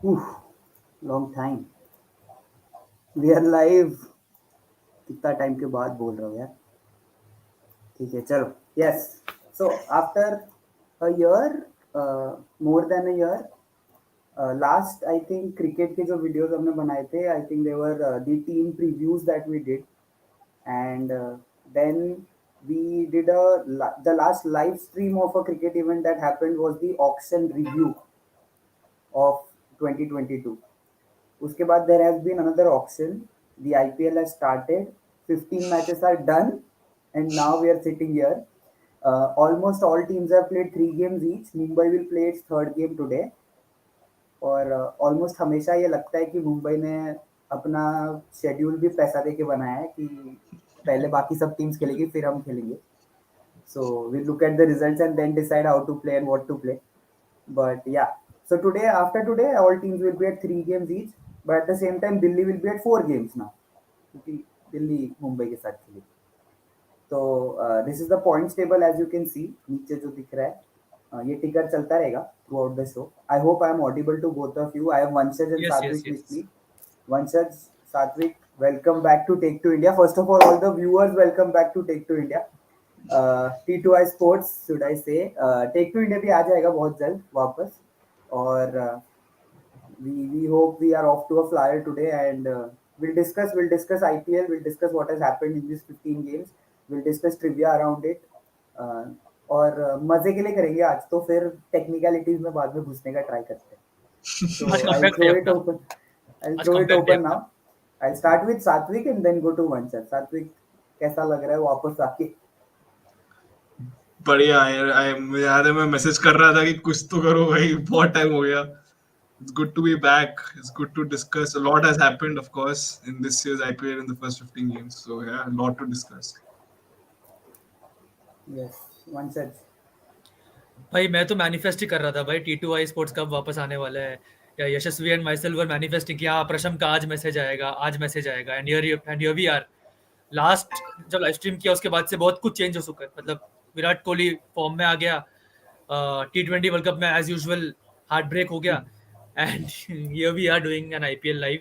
Oof, long time. We are live. कितना time के बाद बोल रहा हूँ यार. ठीक है चलो. Yes. So after a year, more than a year, last I think cricket के जो videos हमने बनाए थे, I think they were the team previews that we did, and then we did the last live stream of a cricket event that happened was the auction review of 2022. उसके बाद there has been another auction. The IPL has started. 15 matches are done, and now we are sitting here. Almost all teams have played 3 games each. Mumbai will play its third game today. और almost हमेशा ये लगता है कि मुंबई ने अपना schedule भी पैसा दे के बनाया है कि पहले बाकी सब टीम्स खेलेगी फिर हम खेलेंगे. So we look at the results and then decide how to play and what to play. But yeah, so today, after today, all teams will be at 3 games each. But at the same time, Delhi will be at 4 games now. क्योंकि दिल्ली मुंबई के साथ खेली. तो this is the points table as you can see नीचे जो दिख रहा है. ये टिकर चलता रहेगा throughout the show. I hope I am audible to both of you. I have Vanshaj and Yes, yes, Satvik with yes. मी. Vanshaj, Satvik, welcome back to Take to India. First of all the viewers, welcome back to Take to India. T2I Sports, should I say. Take to India भी आ जाएगा बहुत जल्द वापस. और we hope we are off to a flyer today, and we'll discuss IPL. We'll discuss what has happened in these 15 games. We'll discuss trivia around it. Uh, और मजे के लिए करेंगे आज. तो फिर टेक्निकलिटीज में बाद में घुसने का ट्राई करते हैं. आज So I'll कमबैक भाई throw it अपना. open. I'll आज throw it कमबैक भाई open अपना. now. I'll start with Satvik and then go to Vanshad. Satvik, कैसा लग रहा है वापस आके? बढ़िया यार. मुझे याद है मैं मैसेज कर रहा था कि कुछ तो करो भाई, बहुत टाइम हो गया. It's good to be back. It's good to discuss. A lot has happened, of course, in this year's IPL in the first 15 games. So yeah, a lot to discuss. Yes, Vanshad. भाई मैं तो manifest ही कर रहा था भाई, T2I sports कब वापस आने वाला है. या Yashasvi and myself were manifesting कि हाँ प्रशम का आज मैसेज आएगा, आज मैसेज आएगा. And here we are. Last जब लाइव स्ट्रीम किया उसके बाद से बहुत कुछ चेंज हो चुका है. मतलब विराट कोहली फॉर्म में आ गया. T20 वर्ल्ड कप में एज यूजुअल हार्ट ब्रेक हो गया. And here we are doing an IPL live.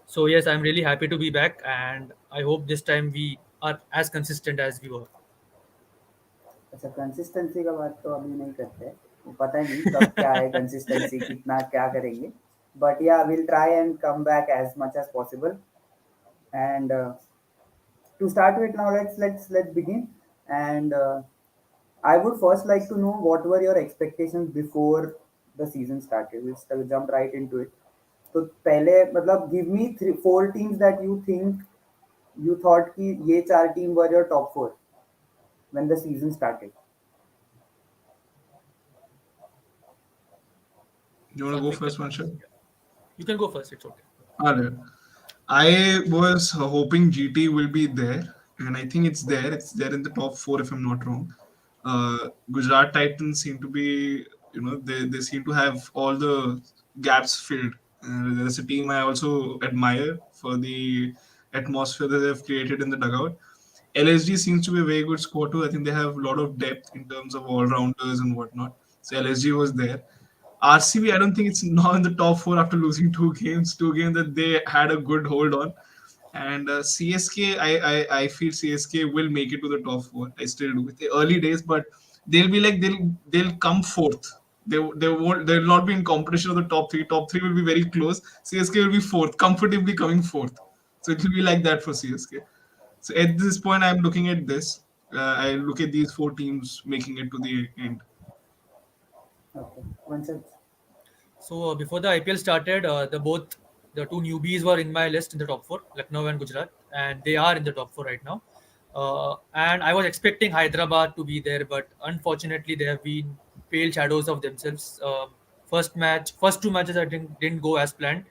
So yes, I'm really happy to be back, and I hope this time we are as consistent as we were. अच्छा, consistency का बात तो अभी नहीं करते. वो पता ही नहीं कब क्या है कंसिस्टेंसी, कितना क्या करेंगे. But yeah will try and come back as much as possible. And to start with now, let's begin. And I would first like to know what were your expectations before the season started. We'll jump right into it. तो पहले मतलब give me 4 teams that you think you thought कि ये 4 team were your top 4 when the season started. You want to go first, Vansha? You can go first. It's okay. Alright. I was hoping GT will be there, and I think it's there. It's there in the top four, if I'm not wrong. Gujarat Titans seem to be, they seem to have all the gaps filled. There's a team I also admire for the atmosphere that they've created in the dugout. LSG seems to be a very good squad too. I think they have a lot of depth in terms of all rounders and whatnot. So LSG was there. RCB, I don't think it's now in the top four after losing two games that they had a good hold on. And CSK, I feel CSK will make it to the top four. I still do. With the early days, but they'll be like they'll come fourth. They'll not be in competition of the top three. Top three will be very close. CSK will be fourth, comfortably coming fourth. So it will be like that for CSK. So at this point, I'm looking at this. I look at these four teams making it to the end. Okay, Vanshad. So before the IPL started, the two newbies were in my list in the top four, Lucknow and Gujarat, and they are in the top four right now. And I was expecting Hyderabad to be there, but unfortunately they have been pale shadows of themselves. First two matches I think didn't go as planned,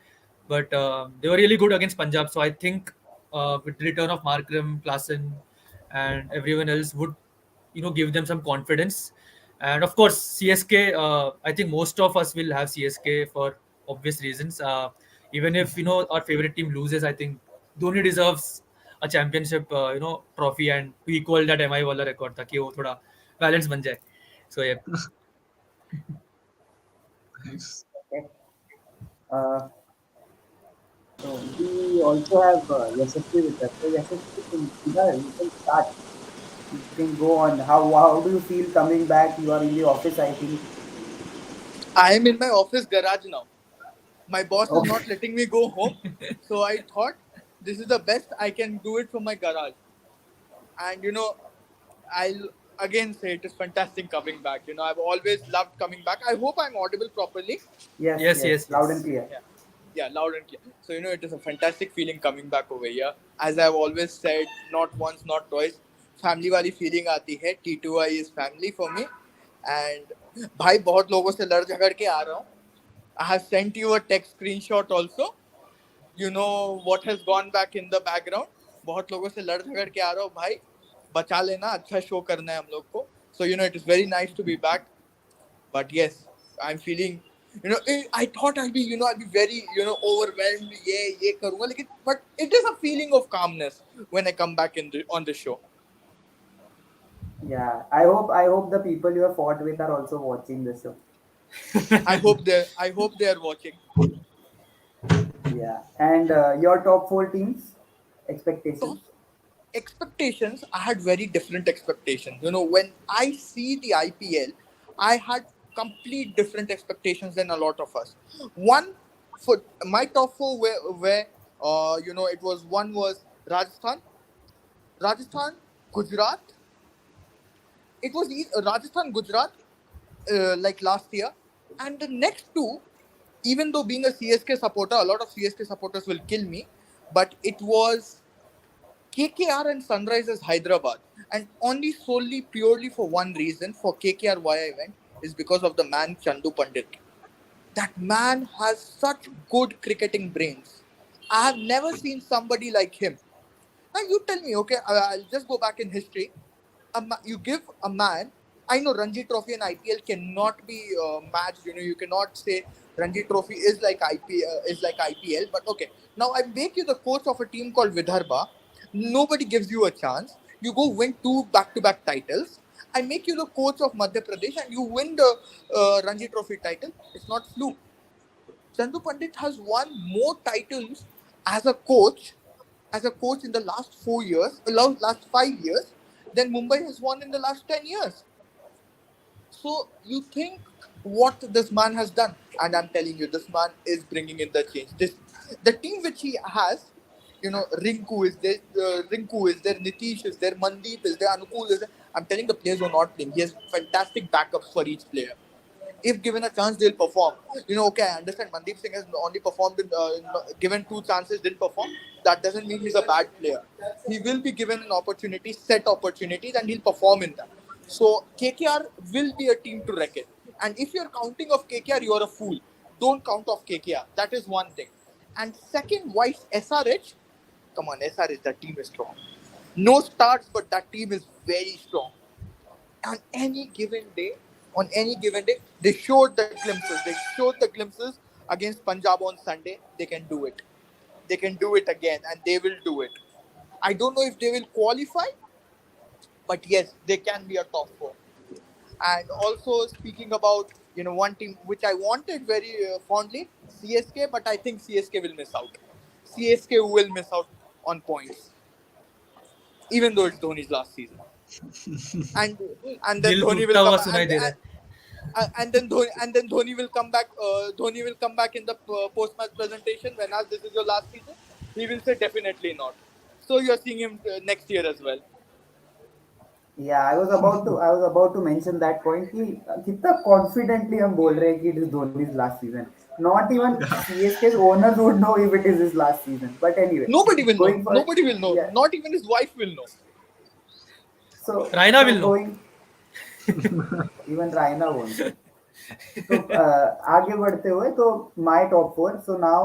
but they were really good against Punjab. So I think with the return of Markram, Klassen, and everyone else would give them some confidence. And of course CSK, I think most of us will have CSK for obvious reasons. Even if our favorite team loses, I think Dhoni deserves a championship trophy, and to equal that MI वाला record ताकि वो थोड़ा balance बन जाए. So yeah. Nice. Okay. Uh, so we also have Yashasvi with us. So Yashasvi, you can start. You can go on. How do you feel coming back? You are in the office, I think. I am in my office garage now. My boss is Okay. not letting me go home, so I thought this is the best I can do it from my garage. And I'll again say it is fantastic coming back. I've always loved coming back. I hope I'm audible properly. Yes, Yes, yes, yes, loud and yes. clear. Yeah, yeah, loud and clear. So it is a fantastic feeling coming back over here. As I've always said, not once, not twice. Family वाली feeling आती है. T2I is family for me. And भाई बहुत लोगों से लड़ झगड़ के आ रहा हूँ. I have sent you a text screenshot also. You know what has gone back in the background. बहुत लोगों से लड़ झगड़ के आ रहा हूँ भाई. बचा लेना, अच्छा शो करना है हम लोग को. So it is very nice to be back. But yes, I'm feeling, I thought I'll be very, overwhelmed. ये करूँगा लेकिन, but it is a feeling of calmness when I come back on the show. Yeah, I hope the people you have fought with are also watching the show. I hope they are watching. Yeah, and your top four teams So expectations. expectations, I had very different expectations. When I see the IPL, I had complete different expectations than a lot of us. One, for my top four, where it was one was Rajasthan, Gujarat. It was Rajasthan, Gujarat, like last year, and the next two. Even though being a CSK supporter, a lot of CSK supporters will kill me, but it was KKR and Sunrisers Hyderabad, and only solely purely for one reason. For KKR, why I went is because of the man Chandu Pandit. That man has such good cricketing brains. I have never seen somebody like him. Now you tell me, okay, I'll just go back in history. You give a man. I know Ranji Trophy and IPL cannot be matched. You cannot say Ranji Trophy is like IPL. But okay, now I make you the coach of a team called Vidarbha. Nobody gives you a chance. You go win two back-to-back titles. I make you the coach of Madhya Pradesh and you win the Ranji Trophy title. It's not fluke. Chandu Pandit has won more titles as a coach, in the last 4 years, last 5 years, than Mumbai has won in the last 10 years. So you think what this man has done, and I'm telling you, this man is bringing in the change. The team which he has, Rinku is there, Nitish is there, Mandeep is there, Anukul is there. I'm telling the players who are not playing. He has fantastic backups for each player. If given a chance, they'll perform. Okay, I understand. Mandeep Singh has only performed given two chances, didn't perform. That doesn't mean he's a bad player. He will be given an opportunity, set opportunities, and he'll perform in that. So KKR will be a team to reckon. And if you're counting of KKR, you're a fool. Don't count off KKR. That is one thing. And second, wise SRH. Come on, SRH, that team is strong. No starts, but that team is very strong on any given day, they showed the glimpses. They showed the glimpses against Punjab on Sunday. They can do it. They can do it again, and they will do it. I don't know if they will qualify, but yes, they can be a top four. And also speaking about one team which I wanted very fondly, CSK, but I think CSK will miss out. CSK will miss out on points, even though it's Dhoni's last season. And then दिल Dhoni will टूटता come हुआ सुनाई दे रहा है. and then Dhoni will come back. Dhoni will come back in the post match presentation when asked, "This is your last season." He will say, "Definitely not." So you're seeing him next year as well. Yeah, I was about to mention that point कि कितना confidently हम बोल रहे हैं कि it is Dhoni's last season. Not even Yeah. CSK's owners would know if it is his last season. But anyway, Nobody will know. going for Nobody will know. yeah. Not even his wife will know. So Raina so will know. going even Raina won't know. तो आगे बढ़ते हुए तो my top four so now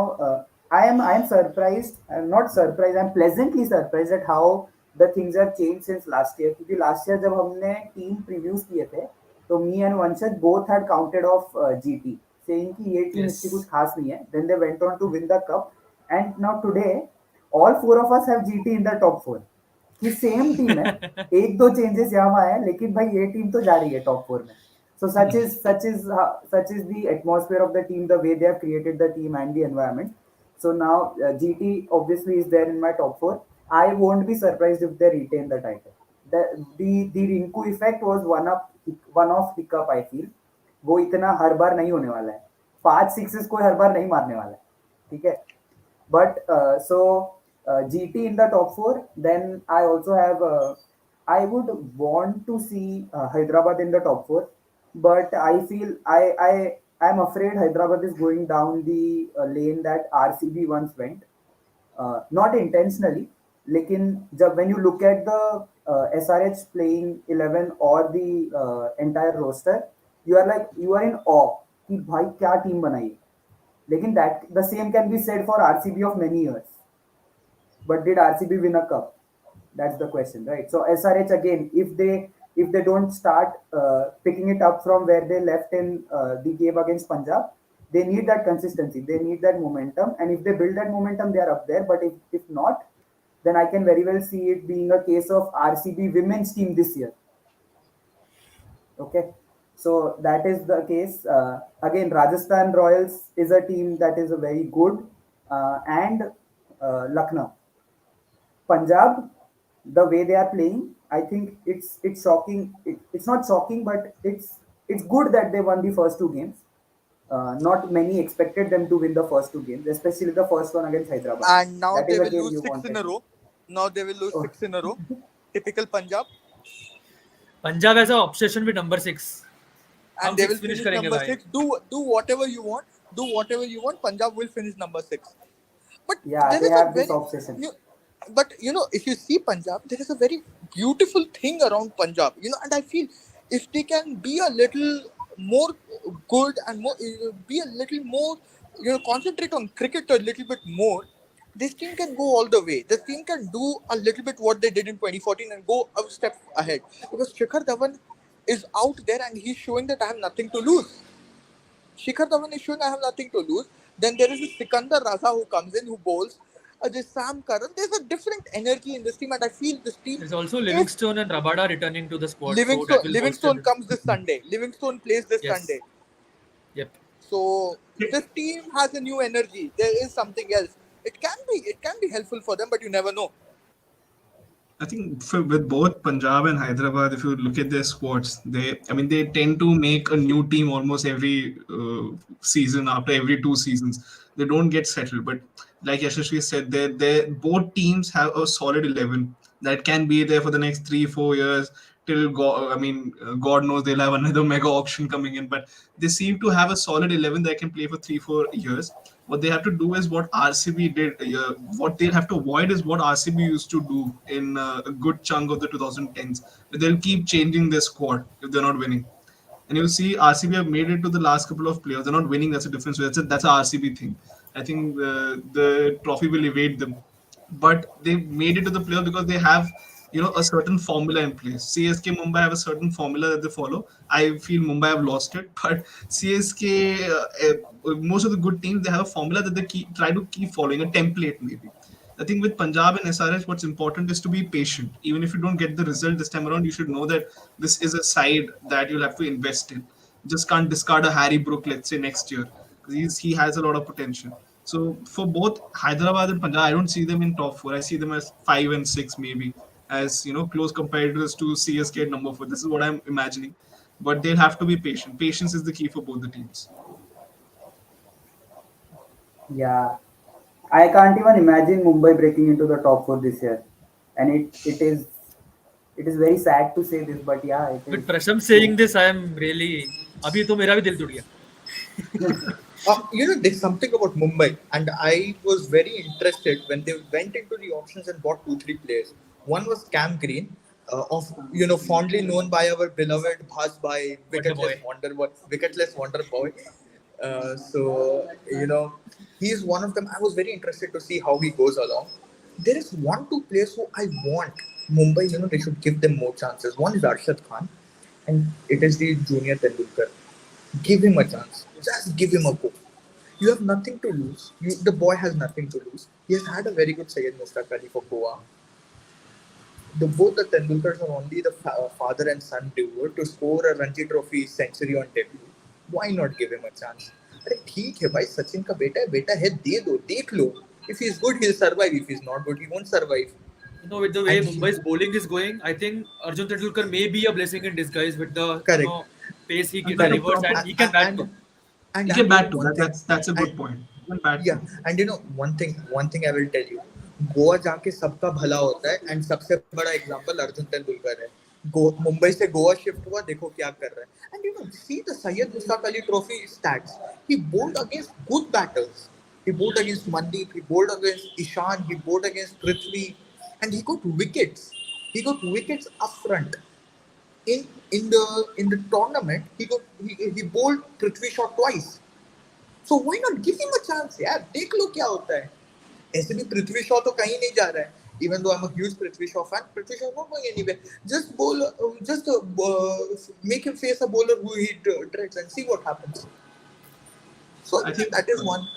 I am surprised I am not surprise I am pleasantly surprised at how the things are change since last year क्योंकि last year जब हमने team previews किए थे तो me and Vanshaj both had counted off GT saying कि ये team इतनी कुछ Yes. खास नहीं है then they went on to win the cup and now today all four of us have GT in the top four कि same team है एक दो चेंजेस यहाँ आए हैं लेकिन भाई ये टीम तो जा रही है टॉप फोर में So such is the atmosphere of the team, the way they have created the team and the environment. So now GT obviously is there in my top four. I won't be surprised if they retain the title. The Rinku effect was one of hiccup I feel. वो इतना हर बार नहीं होने वाला है. 5 6s कोई हर बार नहीं मारने वाला है. ठीक है. But GT in the top four. Then I also have. I would want to see Hyderabad in the top four, but I feel I'm afraid Hyderabad is going down the lane that RCB once went. Not intentionally, लेकिन जब when you look at the SRH playing 11 or the entire roster, you are in awe कि भाई क्या team बनाई है. लेकिन that the same can be said for RCB of many years. But did RCB win a cup? That's the question, right? So SRH again, if they don't start picking it up from where they left in the game against Punjab, they need that consistency. They need that momentum, and if they build that momentum, they are up there. But if not, then I can very well see it being a case of RCB women's team this year. Okay, so that is the case. Again, Rajasthan Royals is a team that is a very good, and Lucknow. Punjab, the way they are playing, I think it's shocking. It's not shocking, but it's good that they won the first two games. Not many expected them to win the first two games, especially the first one against Hyderabad. And now That they is a will game lose you 6 in a wanted. row. Now they will lose Oh. 6 in a row. Typical Punjab. Punjab has an obsession with number 6. And हम they 6 will finish finish करेंगे number भाई. 6. Do whatever you want. Do whatever you want. Punjab will finish number 6. But Yeah, there they is a have this very obsession. but if you see Punjab, there is a very beautiful thing around Punjab. And I feel if they can be a little more good and more be a little more concentrate on cricket a little bit more, this team can go all the way. This team can do a little bit what they did in 2014 and go a step ahead, because Shikhar Dhawan is out there and he's showing that I have nothing to lose. Shikhar Dhawan is showing I have nothing to lose. Then there is this Sikandar Raza who comes in, who bowls. This Sam Curran. There's a different energy in this team, and I feel this team, There's also if Livingstone and Rabada returning to the squad, so Livingstone, that will bolster Livingstone this. comes this Sunday. Livingstone plays this Yes. Sunday. Yep. So this team has a new energy. There is something else. It can be helpful for them, but you never know. I think with both Punjab and Hyderabad, if you look at their squads, they tend to make a new team almost every season. After every 2 seasons, they don't get settled. But like Yashasvi said, they both teams have a solid 11 that can be there for the next 3 4 years till God knows they'll have another mega auction coming in. But they seem to have a solid 11 that can play for 3 4 years. What they have to do is what RCB did. What they'll have to avoid is what RCB used to do in a good chunk of the 2010s. They'll keep changing their squad if they're not winning. And you'll see RCB have made it to the last couple of playoffs. They're not winning. That's a difference. So that's a RCB thing. I think the trophy will evade them, but they made it to the playoffs because they have a certain formula in place. CSK Mumbai have a certain formula that they follow. I feel Mumbai have lost it, but CSK most of the good teams they have a formula that they try to keep following, a template maybe. I think with Punjab and SRH, what's important is to be patient. Even if you don't get the result this time around, you should know that this is a side that you'll have to invest in. Just can't discard a Harry Brook, let's say, next year, because he has a lot of potential. So for both Hyderabad and Punjab, I don't see them in top four. I see them as 5 and 6 maybe, as close competitors to CSK at number 4. This is what I'm imagining. But they'll have to be patient. Patience is the key for both the teams. Yeah, I can't even imagine Mumbai breaking into the top four this year, and it is very sad to say this, but yeah, it is With Prasham true. saying this, I am really. अभी तो मेरा भी दिल टूट गया. There's something about Mumbai, and I was very interested when they went into the auctions and bought 2 3 players. One was Cam Green, of fondly known by our beloved Bhas by Wonder Boy. Wicketless Wonder Boy. He's one of them. I was very interested to see how he goes along. There is 1 2 players who I want Mumbai. They should give them more chances. One is Arshad Khan, and it is the junior Tendulkar. Give him a chance. Just give him a go. You have nothing to lose. The boy has nothing to lose. He has had a very good Syed Mustaq Ali for Goa. both the Tendulkars are only the father and son duo to score a Ranji Trophy century on debut. Why not give him a chance? अरे ठीक है भाई, सचिन का बेटा है, दे दो, देख लो. If he's good, he'll survive. If he's not good, he won't survive. With the way And he, Mumbai's bowling is going, I think Arjun Tendulkar may be a blessing in disguise with the correct. pace he And like a delivers, proper, and he can bat too. And and he and can you know bat too. one thing, That's a and good point. He can bat yeah, too. and one thing I will tell you, Goa जाके सबका भला होता है, and सबसे बड़ा example Arjun Tendulkar है. मुंबई से Goa shift हुआ, देखो क्या कर रहा है. And see the Syed Mushtaq Ali trophy stats. He bowled against good batters. He bowled against Mandeep, he bowled against Ishan, he bowled against Prithvi, and he got wickets. He got wickets up front. In the tournament, he bowled Prithvi shot twice. So why not give him a chance, यार, देख लो क्या होता है. ऐसे भी पृथ्वी शॉ तो कहीं नहीं जा रहा है. Even though I'm a huge Prithvi Shaw fan, Prithvi Shaw is not going anywhere. Just bowl, make him face a bowler who he dreads and see what happens. So I think that is one.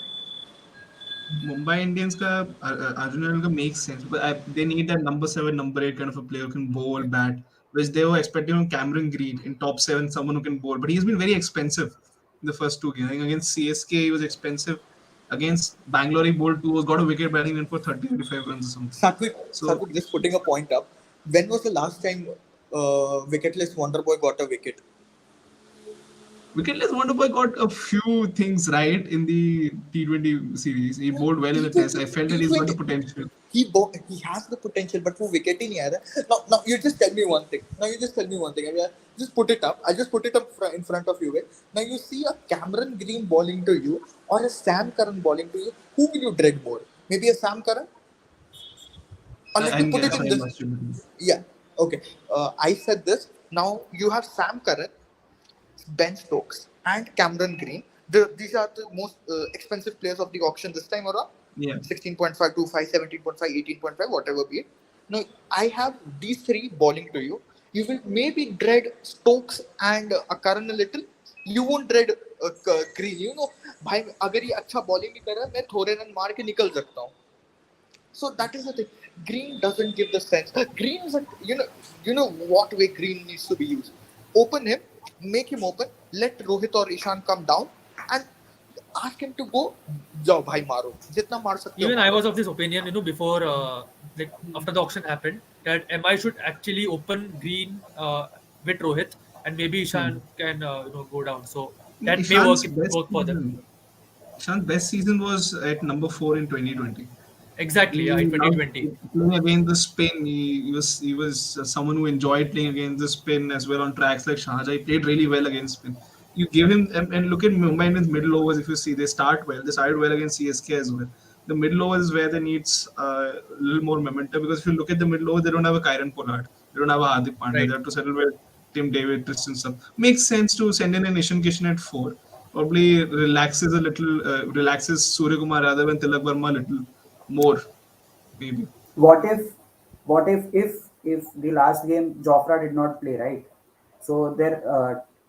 Mumbai Indians ka Arjun ka makes sense, but they need that number seven, number eight kind of a player who can bowl, bat, which they were expecting on Cameron Green in top seven, someone who can bowl. But he's been very expensive in the first two games. I think against CSK he was expensive. Against Bangalore he bowled two, got a wicket batting in for 30-35 runs or something. So Satvik, just putting a point up. When was the last time wicketless Wonderboy got a wicket? Wicketless Wonderboy got a few things right in the T20 series. He bowled well in the test. I felt that he's got the T20, potential. he has the potential, but वो wicket ही नहीं आ रहा. Now you just tell me one thing. I mean, just put it up. I'll just put it up in front of you. Guys. Now you see a Cameron Green bowling to you or a Sam Curran bowling to you. Who will you dread more? Maybe a Sam Curran? Or let me And put it yes, in I this. must admit. Yeah. Okay. I said this. Now you have Sam Curran, Ben Stokes, and Cameron Green. These are the most expensive players of the auction this time around. Yeah. 16.5, 17.5, 18.5, whatever be it. Now, I have these three bowling to you. You will maybe dread Stokes and Karan a little. You won't dread Green. भाई अगर ये अच्छा bowling नहीं कर रहा, मैं थोड़े run मार के निकल सकता हूँ. So that is the thing. Green doesn't give the sense. Green is you know what way Green needs to be used. Open him, make him open. Let Rohit or Ishan come down and ask him to go. जाओ भाई मारो, जितना मार सकते हो Even I मारो. was of this opinion, before after the auction happened, that MI should actually open Green with Rohit, and maybe Hmm. Ishan can go down. So Yeah, that may work for them. Ishan's best season was at number four in 2020. Exactly, yeah, in He loved 2020. playing against the spin. He was someone who enjoyed playing against the spin as well on tracks like Sharjah. He played really well against spin. You give him and look at Mumbai Indians middle overs. If you see, they start well. They started well against CSK as well. The middle overs is where they needs a little more momentum because if you look at the middle overs, they don't have a Kyron Pollard. They don't have a Hardik Pandya. Right. They have to settle with Tim David, Tristan stuff. Makes sense to send in an Ishan Kishan at four. Probably relaxes Surya Kumar rather than Tilak Verma a little more maybe. What if the last game Jofra did not play, right? So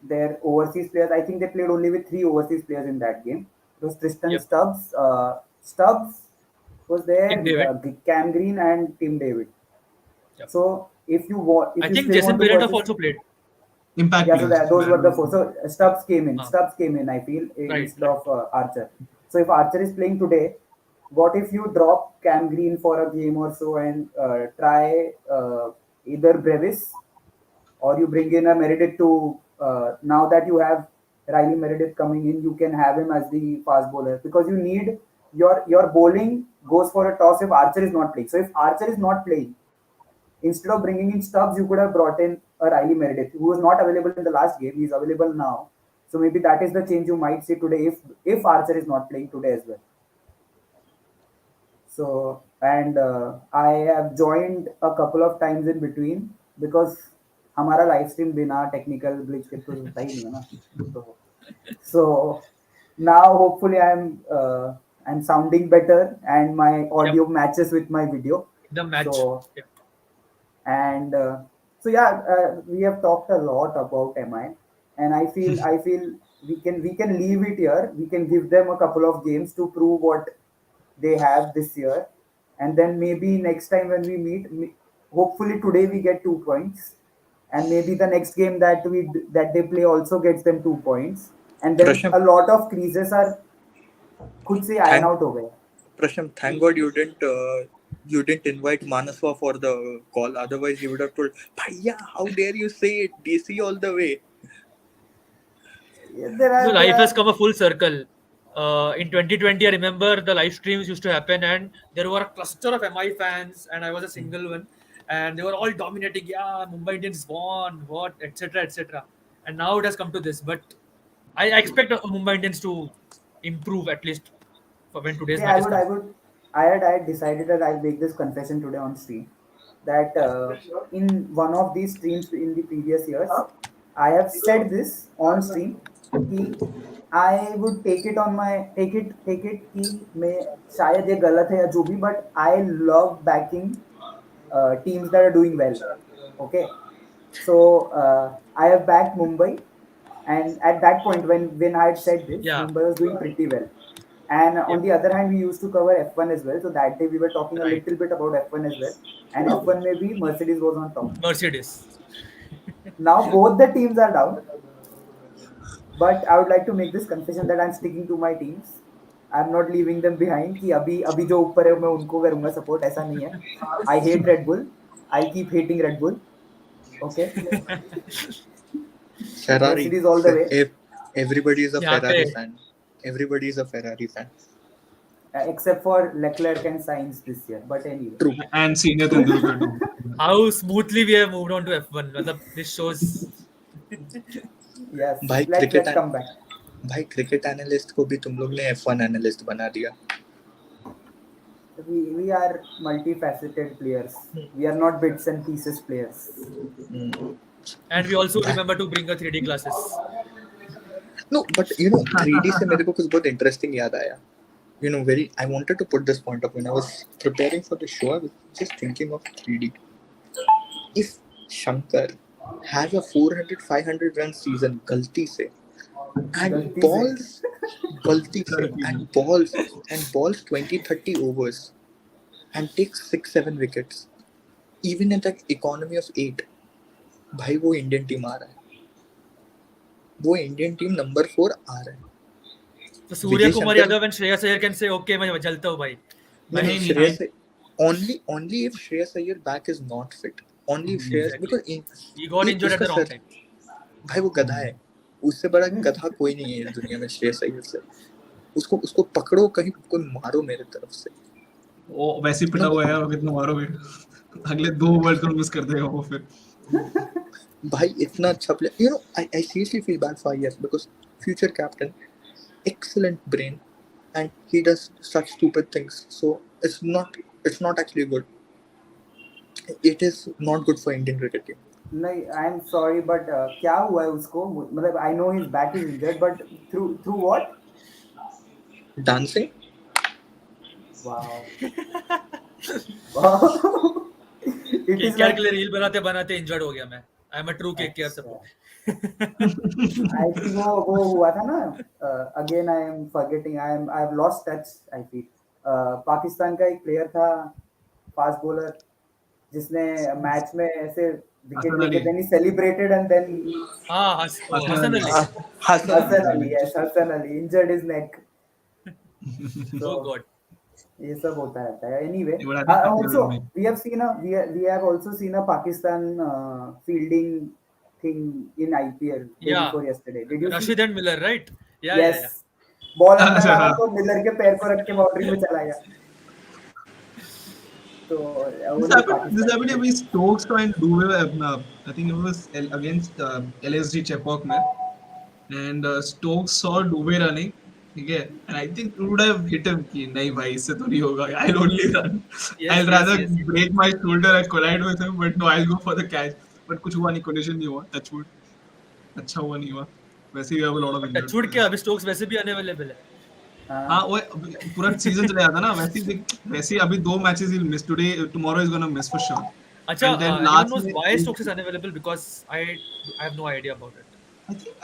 their overseas players, I think they played only with three overseas players in that game. It was Tristan Yep. Stubbs was there, Tim David. Cam Green and Tim David. Yep. So if I you think still Jason want to Behrendorff persist, also played. Impact yeah, so players. those were the four. So Stubbs came in. Uh, Stubbs came in. I feel right, instead right. of Archer. So if Archer is playing today, what if you drop Cam Green for a game or so and try either Brevis or you bring in a Meredith to now that you have Riley Meredith coming in, you can have him as the fast bowler because you need your bowling goes for a toss if Archer is not playing. So if Archer is not playing, instead of bringing in Stubbs, you could have brought in a Riley Meredith, who was not available in the last game. He's available now. So maybe that is the change you might see today if Archer is not playing today as well. So and I have joined a couple of times in between because हमारा live stream बिना technical glitch के तो होता ही नहीं है ना. तो so now hopefully I'm sounding better and my Yep. audio matches with my video. The match. So Yep. and so yeah, we have talked a lot about MI, and I feel we can leave it here. We can give them a couple of games to prove what they have this year, and then maybe next time when we meet, hopefully today we get 2 points, and maybe the next game that that they play also gets them 2 points, and then Prasham, a lot of creases are खुद से iron thank out हो गए. Prasham, thank God you didn't invite Manaswa for the call. Otherwise, he would have told, "Bhaiya, how dare you say it? DC all the way." Yeah, No, there life has are come a full circle. In 2020, I remember the live streams used to happen, and there were a cluster of MI fans, and I was a single one, and they were all dominating. Yeah, Mumbai Indians won, what, etc., etc. And now it has come to this, but I expect Mumbai Indians to improve at least for when today's okay. matches comes. I had decided that I'll make this confession today on stream that in one of these streams in the previous years, I have said this on stream कि I would take it कि मैं शायद ये गलत है या जो भी, but I love backing teams that are doing well. Okay, so I have backed Mumbai, and at that point when I had said this, Yeah, Mumbai was doing pretty well. And on yep, the other hand, we used to cover F1 as well. So that day we were talking a right. little bit about F1 as well. And F1 maybe Mercedes was on top. Mercedes. Now both the teams are down, but I would like to make this confession that I'm sticking to my teams. I'm not leaving them behind कि अभी अभी जो ऊपर है मैं उनको करूंगा support, ऐसा नहीं है. I hate Red Bull. I'll keep hating Red Bull. Okay, Ferrari. Mercedes all the way, Everybody is a यहाँ Ferrari पे fan. Everybody is a Ferrari fan. except for Leclerc and Sainz this year. But anyway, True. And senior Tendulkar too. how smoothly we have moved on to F1. मतलब this shows. yes, भाई let's come back. भाई cricket analyst को भी तुम लोग ने F1 analyst बना दिया. We are multifaceted players. We are not bits and pieces players. And we also remember to bring a 3D classes. No, but 3D से मेरे को कुछ बहुत इंटरेस्टिंग याद आया. I wanted to put this point up when I was preparing for the show. I was just thinking of 3D. If Shankar has a 400-500 run season, गलती से, and गलती से. balls, गलती से, and balls 20-30 overs, and takes 6-7 wickets, even at an economy of 8, भाई वो Indian team आ रहा है. वो इंडियन टीम नंबर 4 आ रहा है. So Surya Vijay Kumar Shankar- Yadav and Shreyas Iyer can say, okay, मैं चलता हूँ भाई. नहीं, नहीं, Shreyas, only if Shreyas Iyer back is not fit. Only if Shreyas, Exactly. because He got injured at the wrong time. भाई वो गधा है. उससे बड़ा गधा कोई नहीं है इस दुनिया में श्रेयस अय्यर से. उसको पकड़ो कहीं, कोई मारो मेरे तरफ से. वो वैसे ही पिटा हुआ है, और कितना मारोगे. अगले 2 वर्ल्ड कप मिस कर देगा वो फिर. भाई इतना अच्छा player. I seriously feel bad for Ayyar because future captain, excellent brain, and he does such stupid things. So it's not actually good. It is not good for Indian cricket team. नहीं, I am sorry but क्या हुआ है उसको, मतलब I know his back is injured but through what. Dancing. Wow wow it is KKR के लिए like reel बनाते बनाते इंजर्ड हो गया मैं. I am a true KKR support. I think वो हुआ था ना. Again I am forgetting, I have lost touch. I feel Pakistan का एक प्लेयर था, फास्ट बॉलर, जिसने मैच में ऐसे विकेट हसन लेके Ali. Then he celebrated and then हाँ, Hasan Ali. Hasan Ali, yes Hasan Ali injured his neck. Oh God. ये सब होता रहता है. Anyway, ये बड़ा अच्छा also player है. we have also seen a Pakistan fielding thing in IPL day Yeah. before yesterday. Did you see? Rashid and Miller, right? Yeah, Yes. yeah. Ball अंदर अच्छा, आया हाँ. तो मिलर के पैर को रख के बाउंड्री में चला गया. तो This only happened Pakistan. with Stokes and Duve. I think it was against LSG Chepauk में, and Stokes saw Duve running. ठीक है, and I think it would have hit him कि नहीं भाई इससे तो नहीं होगा. I'll only run. Yes, I'll yes, rather yes. break my shoulder and collide with him, but no, I'll go for the catch. But कुछ हुआ नहीं, collision नहीं हुआ. Touch wood. अच्छा हुआ नहीं हुआ. वैसे ही have a lot of injured. छूट के अभी स्टोक्स वैसे भी अनअवेलेबल है. हाँ, वो पूरा सीजन चला जाता ना. वैसे ही अभी 2 matches he'll miss today. Tomorrow is gonna miss for sure. अच्छा, And then anyone last knows में why Stokes is unavailable? Because I have no idea about it.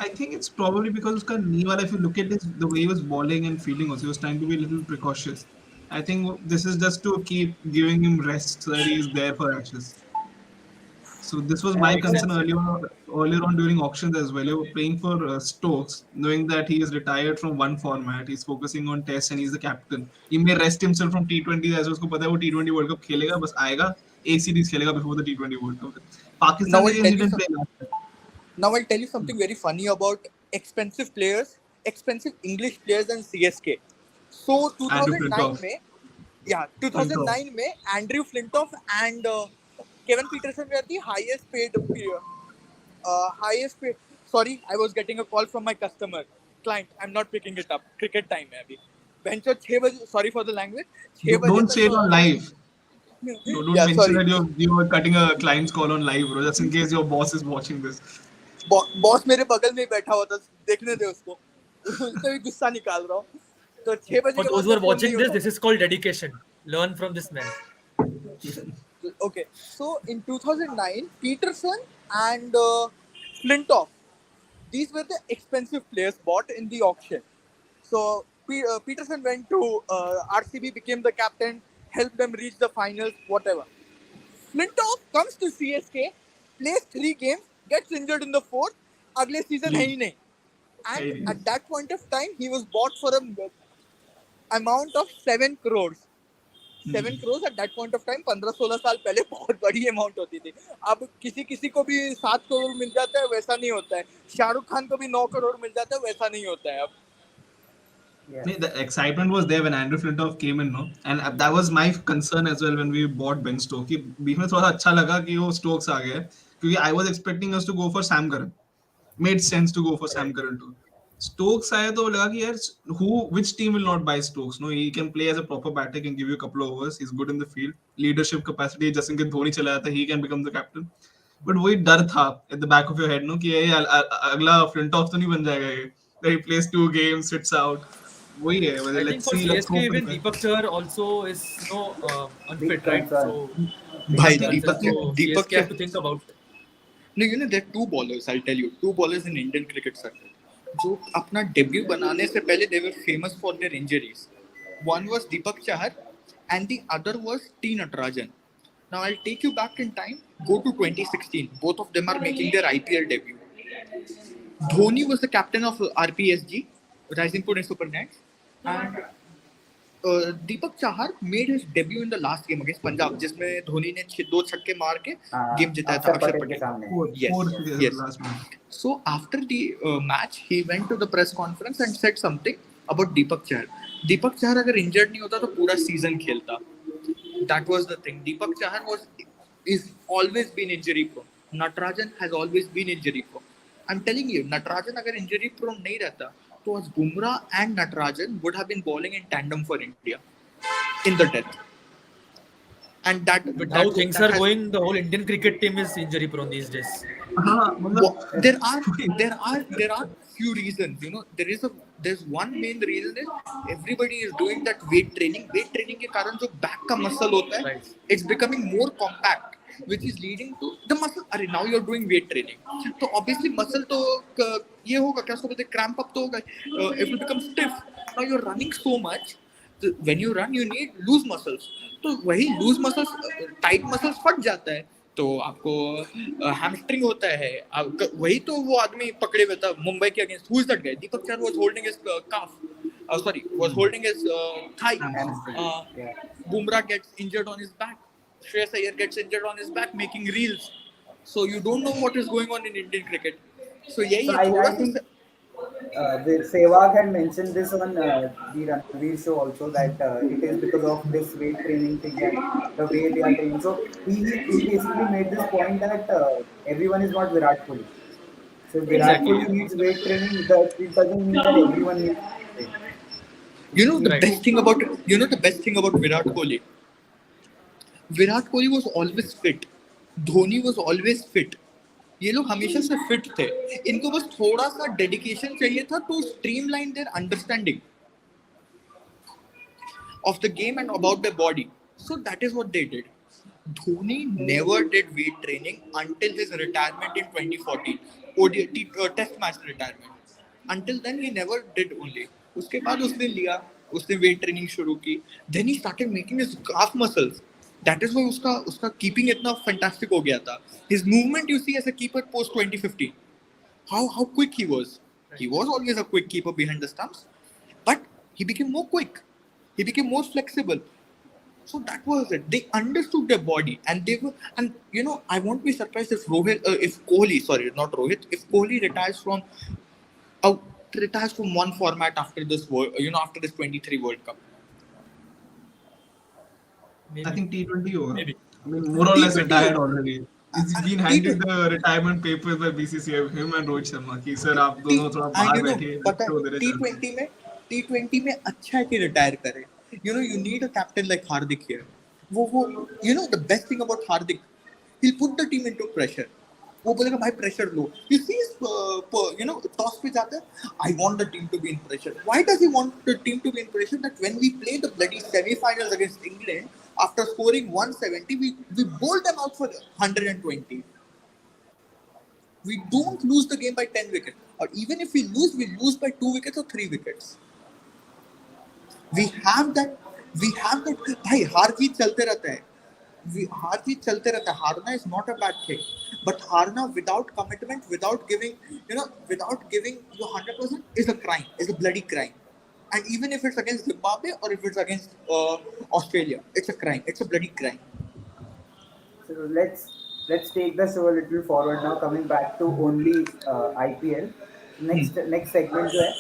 I think it's probably because उसका knee वाला, if you look at this, the way he was bowling and fielding also, he was trying to be a little precautious. I think this is just to keep giving him rest so that he is there for Ashes. So this was my Makes concern sense. Yeah. earlier on during auctions as well. They were playing for Stokes, knowing that he is retired from one format. He's focusing on Test and he's the captain. He may rest himself from T20 as उसको पता है वो T20 World Cup खेलेगा बस आएगा एक series खेलेगा before the T20 World Cup. Now Pakistan के I'll लिए tell he you didn't some, play last time. Now I'll tell you something very funny about expensive players, expensive English players and CSK. So Andrew 2009 Flintoff. में, yeah, Flintoff. 2009 में Andrew Flintoff and Kevin Peterson were the highest paid player. Highest paid. Sorry, I was getting a call from my customer client. I'm not picking it up. Cricket time है अभी. बेंचो 6 बजे. Sorry for the language. 6 बजे Don't तक say it on live. Don't yeah, mention sorry. that you're cutting a client's call on live, bro. Just in case your boss is watching this. Boss मेरे बगल में ही बैठा हुआ था, देखने दे उसको. उससे भी गुस्सा निकाल रहा हूँ. तो 6 बजे For के those बाद who मैं are फोन नहीं watching this, this उठाता. is called dedication. Learn from this man. Okay, so in 2009, Peterson and Flintoff, these were the expensive players bought in the auction. So Peterson went to RCB, became the captain, helped them reach the finals, whatever. Flintoff comes to CSK, plays 3 games, gets injured in the fourth. अगले season है Leave. ही नहीं. And Hey, at that point of time, he was bought for a amount of 7 crores. 7 crores at that point of time, 15-16 साल पहले बहुत बड़ी amount होती थी. अब किसी किसी को भी 7 करोड़ मिल जाता है, वैसा नहीं होता है. शाहरुख खान को भी 9 करोड़ मिल जाता है, वैसा नहीं होता है अब. Yes. The excitement was there when Andrew Flintoff came in, no, and that was my concern as well when we bought Ben Stokes. कि बीच में थोड़ा अच्छा लगा कि वो Stokes आ गया क्योंकि I was expecting us to go for Sam Curran. Made sense to go for Sam Curran too. Stokes आया तो लगा कि यार which team will not buy Stokes? No, he can play as a proper batter, can give you a couple of overs. He's good in the field, leadership capacity. just in case Dhoni चला जाता he can become the captain. But वही डर था at the back of your head, no, कि ये अगला Flintoff तो नहीं बन जाएगा ये. That he plays 2 games, sits out. वही है, I think let's for see, let's CSK, hope for the even best. Deepak Chahar also is Big unfit, right? concern. So Big भाई big concern. concern. So Deepak CSK have to think about. No, you know, there are two bowlers, I'll tell you. Two bowlers in Indian cricket circuit. जो अपना debut बनाने से पहले they were famous for their injuries. One was Deepak Chahar and the other was T. Natarajan. Now I'll take you back in time. Go to 2016. Both of them are making their IPL debut. Dhoni was the captain of RPSG, Rising Pune Super Knights, and Deepak Chahar made his debut in the last game against Punjab जिसमें धोनी ने 2 छक्के मार के game जिताया था अक्षर अक्षर पटेल के पटेल. सामने. Yes, Four yes. last match. So after the match, he went to the press conference and said something about Deepak Chahar. Deepak Chahar अगर injured नहीं होता तो पूरा season खेलता. That was the thing. Deepak Chahar is always been injury prone. Natarajan has always been injury prone. I'm telling you, Natarajan अगर injury prone नहीं रहता तो आज Bumrah and Natarajan would have been bowling in tandem for India in the death. And With how things are has going, the whole Indian cricket team is injury prone these days. हाँ मतलब there are few reasons, you know. There's one main reason is everybody is doing that weight training के कारण जो back का muscle होता है, Right. it's becoming more compact, which is leading to the muscle. अरे now you're doing weight training, तो obviously muscle तो ये होगा, क्या उसको बोलते हैं, cramp up तो होगा, it will become stiff. Now you're running so much, so when you run you need loose muscles, तो वही loose muscles, tight muscles फट जाता है, तो आपको हैमस्ट्रिंग होता है. वही तो वो आदमी पकड़े हुए था मुंबई के against. Who is that guy? Deepak Chahar was holding his calf, sorry, was holding his thigh. Hamstring. Yeah. Bumrah gets injured on his back, Shreyas Iyer gets injured on his back making reels, so you don't know what is going on in Indian cricket. So यही So है I थोड़ा think सा. Sehwag had mentioned this on the Ranveer show also, that it is because of this weight training thing and the way they are training. So he basically made this point that everyone is not Virat Kohli. So if Virat Exactly. Kohli needs weight training, it doesn't mean that everyone needs weight training. You know the Right. best thing about Virat Kohli. Virat Kohli was always fit. Dhoni was always fit. ये लोग हमेशा से fit थे. इनको बस थोड़ा सा dedication चाहिए था to streamline their understanding of the game and about their body. So that is what they did. Dhoni never did weight training until his retirement in 2014, test match retirement. Until then he never did only. उसके बाद उसने weight training शुरू की. Then he started making his calf muscles. That is why उसका keeping इतना fantastic हो गया था. His movement you see as a keeper post 2015. How quick he was. He was always a quick keeper behind the stumps, but he became more quick. He became more flexible. So that was it. They understood their body, and they were. And I won't be surprised if Kohli, sorry, not Rohit, if Kohli uh, retires from one format after this after this 23 World Cup. I Maybe. think T20 over. Maybe. I mean, more or less T20 retired already. He's been handed T20 the retirement papers by BCCI, him and Rohit Sharma. कि sir आप T दोनों थोड़ा बाहर बैठिए, पता है बच्चे उधर टी चल रहे ट्वेंटी में T20 में अच्छा है कि रिटायर करे. You need a captain like Hardik here. वो the best thing about Hardik, he'll put the team into pressure. वो बोलेगा भाई pressure low. You see toss पे जाता है. I want the team to be in pressure. Why does he want the team to be in pressure? That when we play the bloody semi-finals against England, after scoring 170, we bowled them out for 120. We don't lose the game by 10 wickets. Or even if we lose by 2 wickets or 3 wickets. We have that. भाई हार जीत चलते रहता है. हार जीत चलते रहता है. हारना is not a bad thing. But हारना without commitment, without giving your 100% is a crime. Is a bloody crime. And even if it's against Zimbabwe or if it's against Australia, it's a crime. It's a bloody crime. So let's take the show a little forward now. Coming back to only IPL. Next segment जो है,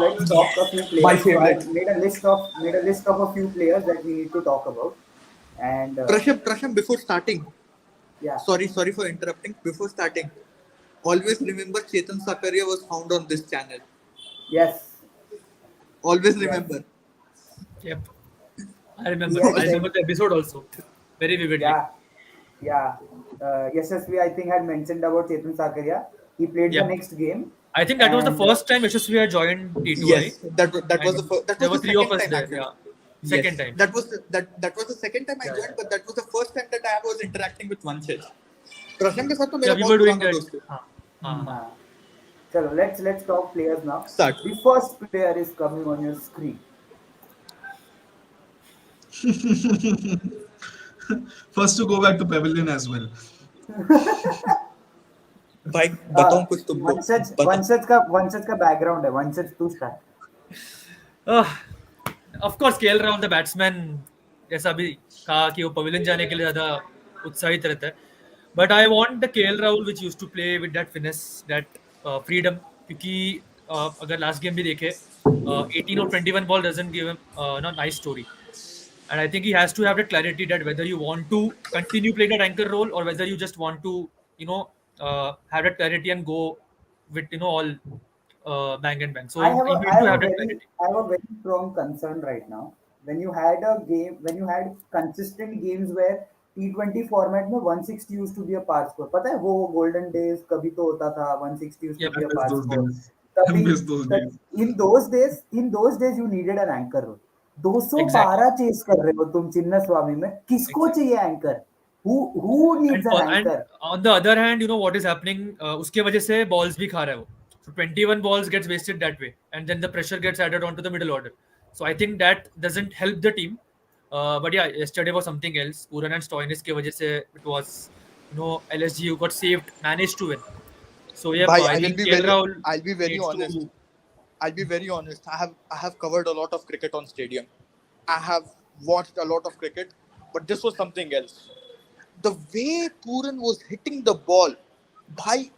let's talk a few My players. So I favorite. made a list of a few players that we need to talk about. And Prasham, before starting, yeah, sorry for interrupting. Before starting, always remember Chetan Sakaria was found on this channel. yes, Always yes, remember. Yep. I remember. yes, I remember the episode also very vividly. yeah, yeah. Yashasvi, I think, had mentioned about Chetan Sakaria. He played the Yep. next game, I think that was the and first time Yashasvi had joined T2I, Yes, that was and that there was were the three of second us time there. actually. Yeah, Yes, second time. that was the second time I Yeah, joined, yeah. but that was the first time that I was interacting with Vanshaj. प्रशांत के साथ तो Yeah, मेरा we बहुत were doing पुराना that. दोस्त है. हाँ. uh, chalo, let's talk players now. Start. The first player is coming on your screen. First to go back to Pavilion as well. भाई बताऊं कुछ तुमको. बता. वंशज का बैकग्राउंड है. वंशज तू start. Uh, of course, KL Rahul the batsman, जैसा अभी कहा कि वो पवेलियन जाने के लिए ज्यादा उत्साहित रहता है. But I want the KL Rahul which used to play with that finesse, that freedom. क्योंकि अगर लास्ट गेम भी देखे, 18 और 21 ball doesn't give him nice story. And I think he has to have that clarity that whether you want to continue playing that anchor role or whether you just want to, have that clarity and go with, all bang and bang. So I have you a I need to have a have that very clarity. I have a very strong concern right now. When you had consistent games where T20 format में 160 used to be a par score. पता है वो golden days कभी तो होता था 160 used to Yep. be I a miss par those score. days. I तभी miss those days. in those days you needed an anchor role. Exactly. 212 chess कर रहे हो तुम चिन्ना स्वामी में. किसको Exactly. चाहिए anchor? Who needs an And anchor? on the other hand, what is happening, उसके वजह से balls भी खा रहा है वो. So 21 balls gets wasted that way, and then the pressure gets added onto the middle order. So I think that doesn't help the team. But yeah, yesterday was something else. Puran and Stoinis के वजह से it was, LSG who got saved, managed to win. So yeah, भाई I think KL Rahul I'll be very needs honest. to. I'll be very honest. I have covered a lot of cricket on stadium. I have watched a lot of cricket, but this was something else. The way Puran was hitting the ball, bhai,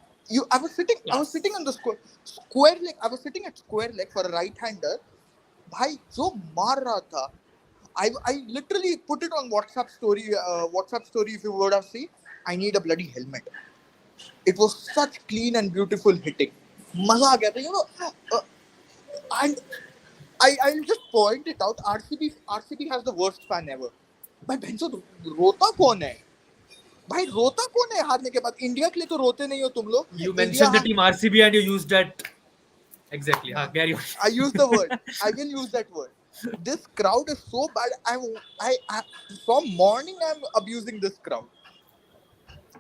I was sitting on the square leg. I was sitting at square leg for a right hander. Bhai, जो मार रहा था, I literally put it on WhatsApp story. WhatsApp story, if you would have seen, I need a bloody helmet. It was such clean and beautiful hitting. मजा आ गया था, and I'll just point it out. RCB has the worst fan ever. भाई भैंसो रोता कौन है? भाई रोता कौन है हारने के बाद? इंडिया के लिए तो रोते नहीं हो तुम लोग. You mentioned the team RCB and you used that exactly. Carry on. I use the word. I will use that word. This crowd is so bad. I from morning I'm abusing this crowd.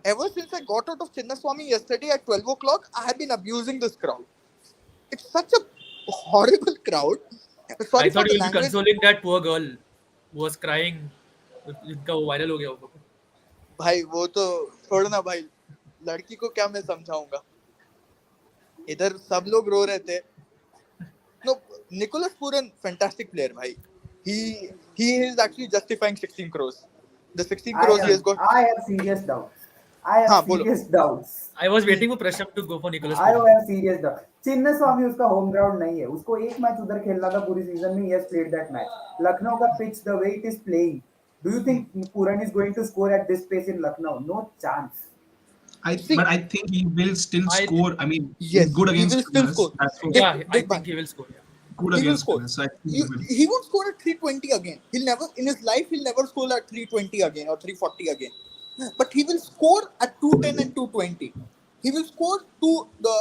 Ever since I got out of Chinnaswamy yesterday at 12 o'clock, I have been abusing this crowd. It's such a horrible crowd. Sorry I for thought the you will be language. consoling that poor girl who was crying इनका वो viral हो गया वो photo. भाई वो तो छोड़ो ना भाई, लड़की को क्या मैं समझाऊंगा, इधर सब लोग रो रहे थे. No, Nicholas Puran, fantastic player, bhai. He is actually justifying 16 crores. The 16 I crores he has am. got. I have serious doubts. I have हाँ बोलो. serious doubts. I was waiting for Prasham to go for Nicholas I Puran. have serious doubts. चिन्ना स्वामी उसका home ground नहीं है. उसको एक match उधर खेलना था पूरी सीजन में. He has played that match. Lucknow का pitch, the way it is playing. Do you think Puran is going to score at this pace in Lucknow? No chance. See, But I think he will still I score. I mean, he's yes, good he against will still spinners. score. That's for Yeah, I Big think man, he will score. Yeah. good he will against score. spinners. So I think He, he will. he won't score at 320 again. He'll never in his life he'll never score at 320 again or 340 again. But he will score at 210 and 220. He will score to the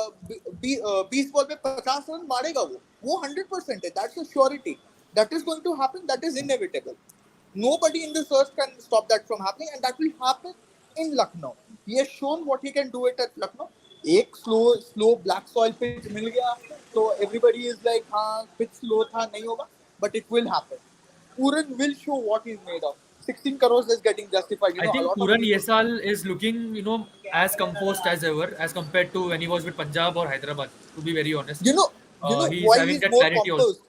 20 ball पे 50 run मारेगा वो 100% है. That's a surety. That is going to happen. That is inevitable. Nobody in this earth can stop that from happening, and that will happen in Lucknow. He has shown what he can do it at Lucknow. एक slow black soil pitch मिल गया तो everybody is like हाँ pitch slow था नहीं होगा, but it will happen. Puran will show what he's made of. 16 crores is getting justified. You I know, a think lot of Puran people. Yesal is looking, as composed as ever, as compared to when he was with Punjab or Hyderabad. To be very honest, You know he's why having he's that more clarity also. composed.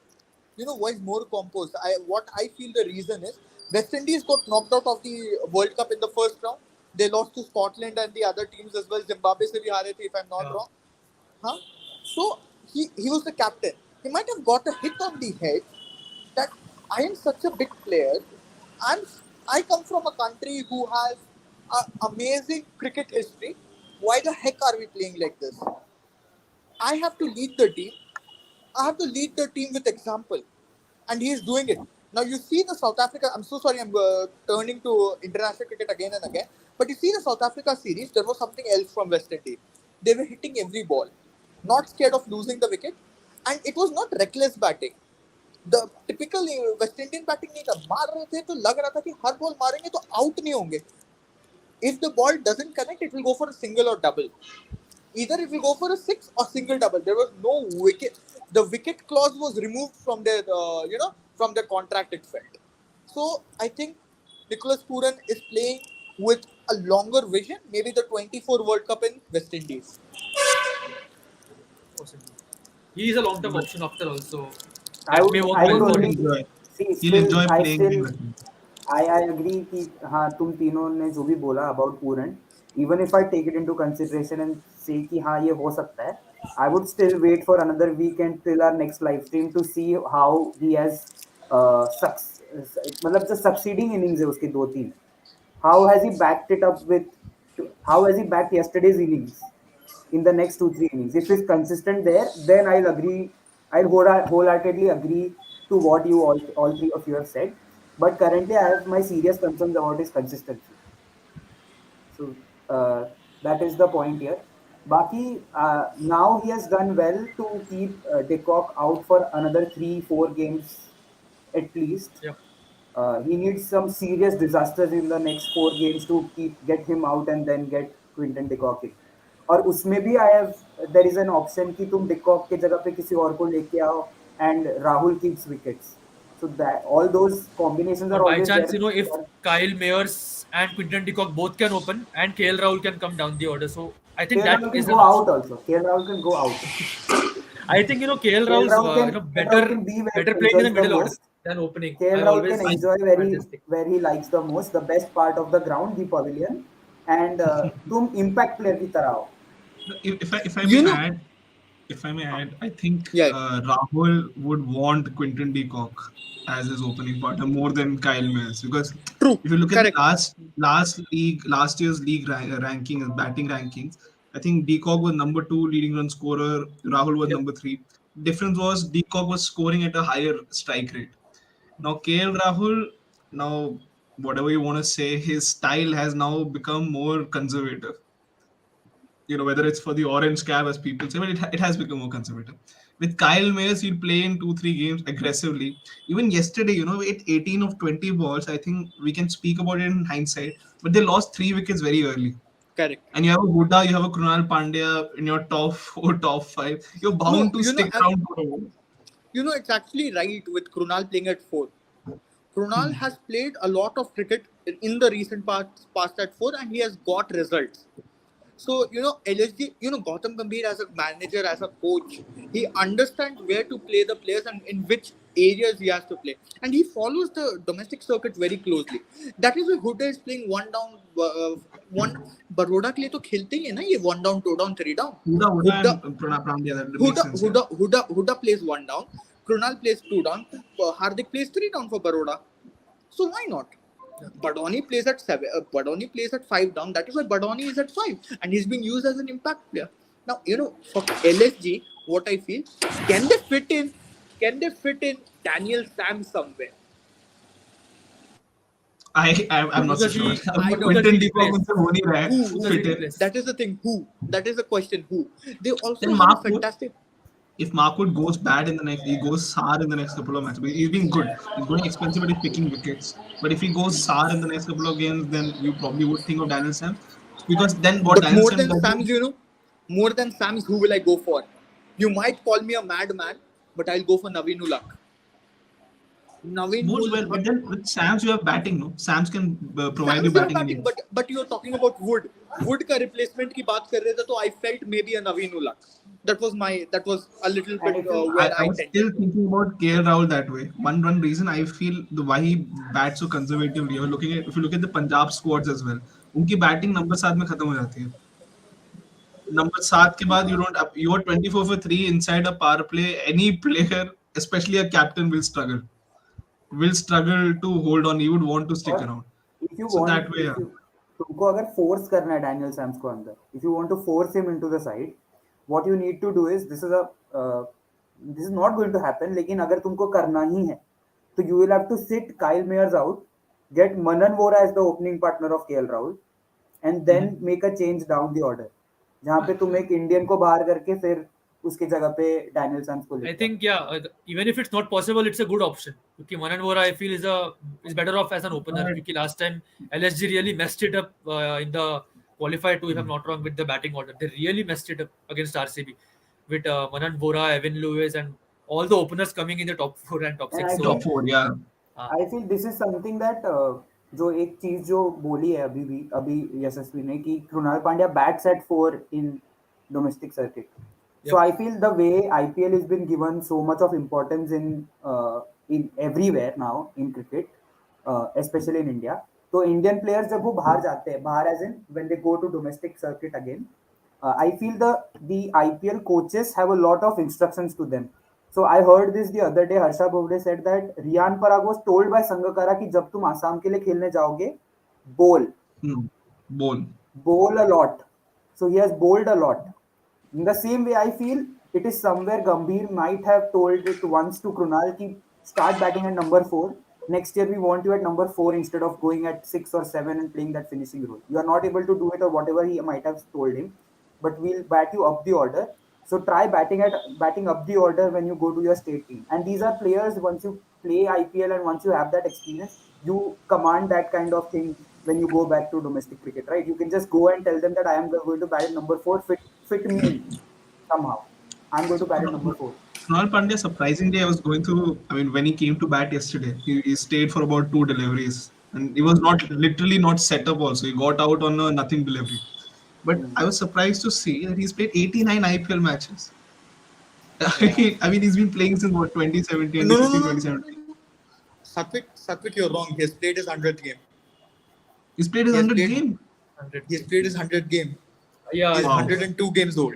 You know why he's more composed. What I feel the reason is West Indies got knocked out of the World Cup in the first round. They lost to Scotland and the other teams as well. Zimbabwe se bhi haare the, if I'm not Yeah. wrong. Huh? So he was the captain. He might have got a hit on the head that I am such a big player. I'm I come from a country who has an amazing cricket history. Why the heck are we playing like this? I have to lead the team. I have to lead the team with example, and he is doing it. Now you see the South Africa. I'm so sorry. I'm turning to international cricket again and again. But you see the South Africa series. There was something else from West Indies. They were hitting every ball, not scared of losing the wicket, and it was not reckless batting. The typical West Indian batting नहीं था, मार रहे थे तो लग रहा था कि हर बॉल मारेंगे तो आउट नहीं होंगे. If the ball doesn't connect, it will go for a single or double. Either it will go for a six or single double. There was no wicket. The wicket clause was removed from their, from the contract it felt. So I think Nicholas Puran is playing with a longer vision. Maybe the 24 World Cup in West Indies. Possibly. He is a long-term option after all, so I that may would work I well would for He'll him. only enjoy. see He'll still enjoy I playing in still Lucknow. I agree कि हाँ तुम तीनों ने जो भी बोला about Puran, even if I take it into consideration and say कि हाँ ये हो सकता है, I would still wait for another weekend till our next live stream to see how he has मतलब जो succeeding innings है उसके दो तीन, how has he backed it up with, how has he backed yesterday's innings in the next 2 3 innings. If he's consistent there, then I'll agree. I'll wholeheartedly agree to what you all three of you have said. But currently, I have my serious concerns about his consistency. So that is the point here. Baki, now he has done well to keep De Kock out for another 3 4 games at least. Yeah. He needs some serious disasters in the next 4 games to get him out and then get Quinton de Kock in. और उसमें भी I have there is an option कि तुम de Kock के जगह पे किसी और को लेके आओ and Rahul keeps wickets. So that all those combinations Or are by always chance, there. if Kyle Mayers and Quinton de Kock both can open and KL Rahul can come down the order, so I think KL that Rahul can is go an option. out also. KL Rahul can go out. I think KL KL Rahul's Rahul can KL Rahul better can be where better he playing in the enjoys the middle order most. than opening. KL I Rahul can always enjoy find this thing. where he likes the most, the best part of the ground, the pavilion, and तुम impact player की तरह हो. If I You may know, add, if I may add, I think yeah, Rahul would want Quinton de Kock as his opening partner more than Kyle Mayers, because true, if you look at the correct, last year's league ranking batting rankings, I think de Kock was number two leading run scorer. Rahul was Yep. number three. Difference was de Kock was scoring at a higher strike rate. Now KL Rahul, now whatever you want to say, his style has now become more conservative. Whether it's for the orange cap, as people say, but it has become more conservative. With Kyle Mayers, he'll play in 2 3 games aggressively. Even yesterday, at 18 of 20 balls, I think we can speak about it in hindsight, but they lost 3 wickets very early. correct. And you have a Buddha, you have a Krunal Pandya in your top four, top five. You're bound No, to stick around for a while. it's actually right with Krunal playing at 4. Krunal has played a lot of cricket in the recent past at 4, and he has got results. So, LSG, Gautam Gambhir as a manager, as a coach, he understands where to play the players and in which areas he has to play. And he follows the domestic circuit very closely. That is why Huda is playing one down, one. Baroda के लिए तो खेलते ही है ना ये 1 down, 2 down, 3 down. Huda Huda, and Prandia, that makes Huda, sense. Huda, Huda, Huda plays 1 down. Krunal plays 2 down. Hardik plays 3 down for Baroda. So why not? Badoni plays at 7. Badoni plays at 5 down. That is why Badoni is at 5, and he's being used as an impact player. Now, for LSG, what I feel, can they fit in? Can they fit in Daniel Sam somewhere? I'm not so Because sure. he- अभी because Quinton he de Kock plays. उनसे हो नहीं रहा है Who? Because fit he in. plays. That is the thing. Who? That is the question. Who? They also Then have a Mark Wood. fantastic. If Markwood goes bad in the next, he goes sour in the next couple of matches. He's been good. He's going expensive, but he's picking wickets. But if he goes sour in the next couple of games, then you probably would think of Daniel Sam, because then what But Daniel more Sam than does Sam's, is more than Sam's, who will I go for? You might call me a madman, but I'll go for Naveen Ulak. Naveen bodes will. well. But then with Sam's, you have batting. No, Sam's can provide you Sam's batting in batting, innings. but you're talking about Wood. Wood का replacement की बात कर रहे थे, तो I felt maybe a Naveen Ulak. That was a little And bit if you where I I was tended still to. thinking about KL Rahul that way. One reason I feel the why he bats so conservatively. Or looking at if you look at the Punjab squads as well, उनकी batting number 7 में खत्म हो जाती है. Number 7 के बाद you are 24 for 3 inside a power play. Any player, especially a captain, will struggle. Will struggle to hold on. He would want to stick और around. if you So want, that way, if you तुमको अगर force करना है Daniel Sams को अंदर, if you want to force him into the side, what you need to do is this is not going to happen. लेकिन अगर तुमको करना ही है, तो you will have to sit Kyle Mayers out, get Manan Vora as the opening partner of KL Rahul, and then make a change down the order. जहाँ पे तुम एक इंडियन को बाहर करके फिर उसकी जगह पे डैनियल सैम्स को I लेके think even if it's not possible, it's a good option. Because Manan Vora I feel is better off as an opener. Alright. Because last time LSG really messed it up in the qualifier too, if I'm not wrong, with the batting order. They really messed it up against RCB with Manan Vora, Evan Lewis, and all the openers coming in the top 4 and top And 6. I So top 4, yeah. I feel this is something that जो एक चीज जो बोली है अभी यशस्वी ने कि Krunal Pandya bats at 4 in domestic circuit. So Yep. I feel the way IPL has been given so much of importance in everywhere now in cricket, especially in India. तो Indian players जब वो बाहर जाते हैं, बाहर as in when they go to domestic circuit again, I feel the IPL coaches have a lot of instructions to them. So I heard this the other day. Harsha Bhovde said that Riyan Parag was told by Sangakkara कि जब तुम आसाम के लिए खेलने जाओगे, bowl Bowl. a lot. So he has bowled a lot. In the same way, I feel it is somewhere Gambhir might have told it once to Krunal ki start batting at number 4. Next year we want you at number 4 instead of going at 6 or 7 and playing that finishing role. You are not able to do it or whatever he might have told him, but we'll bat you up the order. So try batting up the order when you go to your state team. And these are players once you play IPL and once you have that experience, you command that kind of thing when you go back to domestic cricket, right? You can just go and tell them that I am going to bat at number 4, fit me in somehow. I'm going to bat at number 4. Kunal Pandya, surprisingly, I was going through. I mean, when he came to bat yesterday, he stayed for about 2 deliveries, and he was not literally not set up. Also, he got out on a nothing delivery. But I was surprised to see that he's played 89 IPL matches. I mean, he's been playing since what 2017, No, no, 2016, no, no, no, no, 2017. no. Satvik, you're wrong. He has played his 100th game. He's played his He has 100th played. game. 100. He has played his 100th game. Yeah, He's Wow. 102 games old.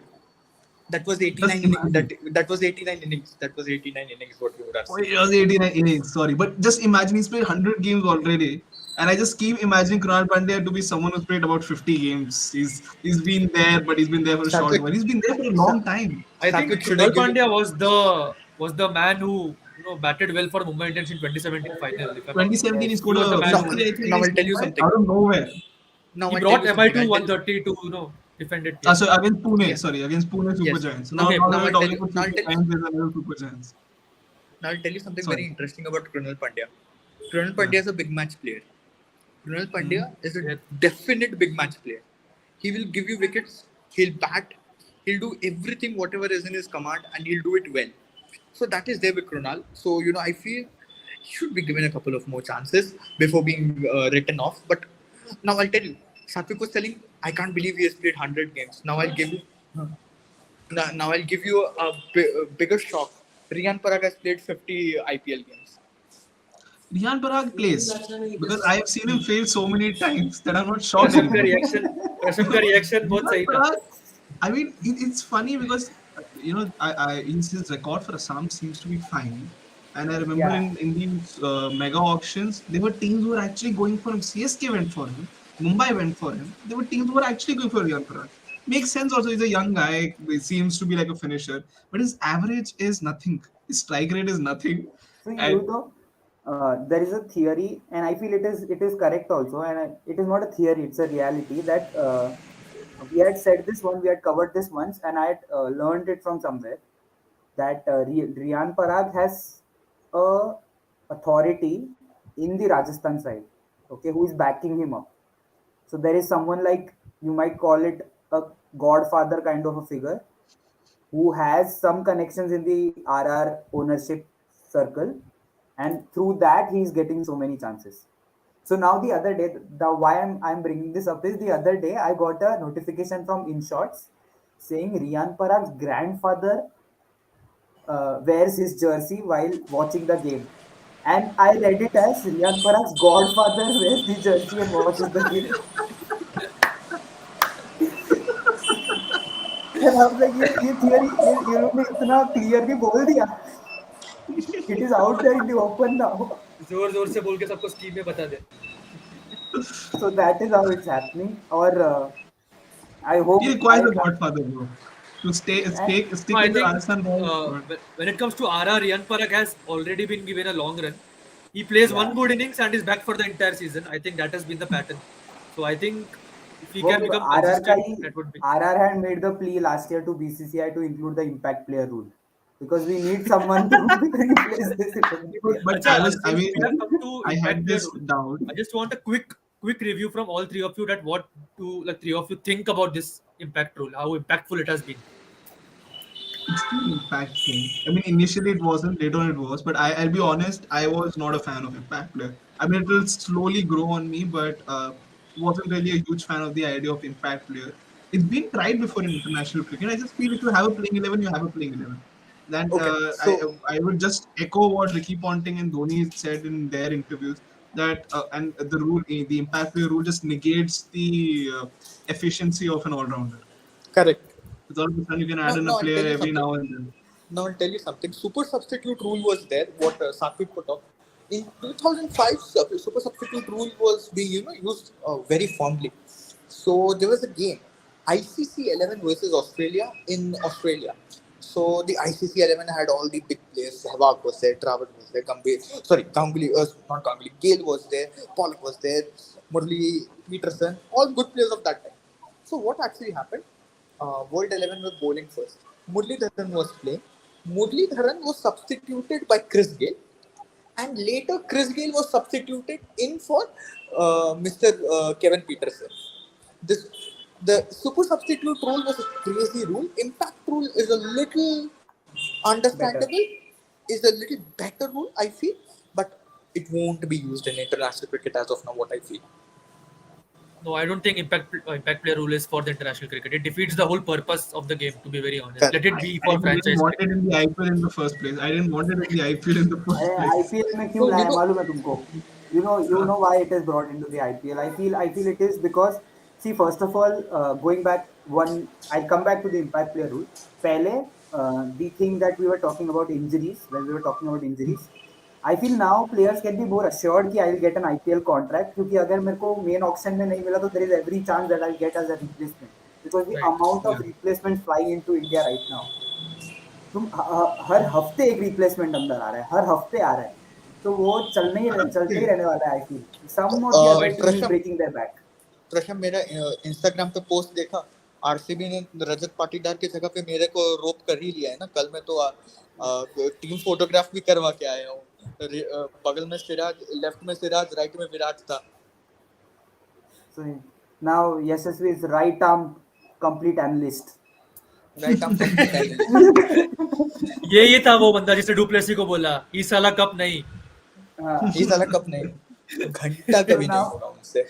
That was 89 Just innings. imagine. That was 89 innings. That was 89 innings. What you would have Oh, said. it was 89 innings, sorry. But just imagine he's played 100 games already. And I just keep imagining Kunal Pandya to be someone who's played about 50 games. He's been there, but he's been there for a short Satvik, while. He's been there for a Sa- long time. I think Satvik, should I Krunal give you? Pandya was the man who batted well for Mumbai Indians in 2017 final. If I'm not wrong, 2017, he Yes. he scored was the a man Now, who century, I think, now against I'll tell you Mumbai something. out of nowhere. Now he I'll tell brought you MI something. to I'll tell you. 130 to defend it. Yeah. So against Pune, Yes. sorry, against Pune Super Yes. Giants. Okay. Now Now we're I'll tell talking you. about Now I'll Super tell. Giants, there's another Super Giants. Now I'll tell you something very Sorry. interesting about Krunal Pandya. Krunal Yeah. Pandya is a big match player. Krunal Pandya is a Yeah. definite big match player. He will give you wickets. He'll bat. He'll do everything, whatever is in his command, and he'll do it well. So that is there with Krunal. So I feel should be given a couple of more chances before being written off. But now I'll tell you, Satvik was telling, I can't believe he has played 100 games. Now I'll give you a bigger shock. Riyan Parag has played 50 IPL games. Riyan Parag plays because I have seen him fail so many times that I'm not shocked Kashyap का anymore. reaction, kashyap का reaction बहुत Riyan सही था. Parag, I mean, it's funny because his record for Assam seems to be fine. And I remember Yeah. in these mega auctions, there were teams who were actually going for him. CSK went for him. Mumbai went for him. There were teams who were actually going for Riyan Parag. Makes sense also. He's a young guy. He seems to be like a finisher. But his average is nothing. His strike rate is nothing. So you And know, there is a theory, and I feel it is correct also, and it is not a theory; it's a reality that we had said this one, we had covered this once, and I had learned it from somewhere that Riyan Parag has a authority in the Rajasthan side, okay, who is backing him up. So there is someone like, you might call it a godfather kind of a figure who has some connections in the RR ownership circle, and through that he is getting so many chances. So now the other day, the why I'm bringing this up is the other day I got a notification from InShots saying Riyan Parag's grandfather wears his jersey while watching the game. And I read it as Riyan Parag's godfather wears the jersey and watches the game. And I was like, ये theory ये लोग ने इतना clearly बोल दिया. It is out there in the open now. जोर जोर से बोल के सबको scheme में बता दे. So that is how it's happening. Or I he hope requires I a godfather, bro, to No, stick I in the think Rajasthan Royals. when it comes to RR, Riyan Parag has already been given a long run. He plays yeah. one good innings and is back for the entire season. I think that has been the pattern. So I think if he वो can become RR का consistent, he that would be. RR had made the plea last year to BCCI to include the impact player rule because we need someone to replace this impact player. But Acha, I since mean, we have come to I had impact player this rule, doubt. I just want a quick review from all three of you that what do like three of you think about this impact rule, how impactful it has been. It's the impact thing. I mean, initially it wasn't, later on it was, but I'll be honest, I was not a fan of impact player. I mean, it will slowly grow on me, but wasn't really a huge fan of the idea of impact player. It's been tried before in international cricket. I just feel if you have a playing 11, you have a playing 11. Then Okay, so I would just echo what Ricky Ponting and Dhoni said in their interviews that and the rule, the impact player rule just negates the efficiency of an all rounder. correct. Because all of a sudden you can add Now, in a now I'll tell player you every something. now and then. Now I'll tell you something. Super substitute rule was there. What Satvik put up in 2005. Super substitute rule was being used very fondly. So there was a game, ICC 11 versus Australia in Australia. So the ICC 11 had all the big players. Sehwag was there, Dravid was there, Ganguly, not Ganguly, Gale was there, Pollock was there, Murli, Peterson, all good players of that time. So what actually happened? World 11 was bowling first. Murli Dharan was playing. Murli Dharan was substituted by Chris Gale, and later Chris Gale was substituted in for Mr. Kevin Peterson. This the super substitute rule was a crazy rule. Impact rule is a little Better. understandable, is a little better rule, I feel, but it won't be used in international cricket as of now. What I feel. No, I don't think impact player rule is for the international cricket. It defeats the whole purpose of the game. To be very honest, Correct. let it be I for didn't franchise want cricket. it in the IPL in the first place. I didn't want it in the IPL in the अरे first place. IPL में क्यों So लाया मालूम है तुमको? You Uh, know why it is brought into the IPL. I feel it is because, see, first of all, going back one, I'll come back to the impact player rule. पहले the thing that we were talking about injuries, when we were talking about injuries, I feel now players can be more assured कि I'll get an IPL contract क्योंकि अगर मेरे को main auction में नहीं मिला तो there is every chance that I'll get as a replacement because the Right. amount yeah. of replacements flying into India right now. तुम हर हफ्ते एक रिप्लेसमेंट अंदर आ रहा है, हर हफ्ते आ रहा है, तो वो चलते ही Okay. रहने वाला है. आई फील सम और the other team is Trasham, breaking their back. Prasham मेरा इंस्टाग्राम पे पोस्ट देखा. आरसीबी ने रजत पाटीदार की जगह पे मेरे को रोप कर ही लिया है ना. कल मैं तो टीम फोटोग्राफ भी करवा के आया हूँ. बगल में सिराज, लेफ्ट में सिराज, राइट में विराट था. So now Yashasvi is right arm complete analyst. Right arm complete analyst. ये था वो बंदा जिसने डुप्लेसी को बोला, ई साला कप नहीं. ये साला कप नहीं, घंटा So कभी नहीं now, होगा उनसे.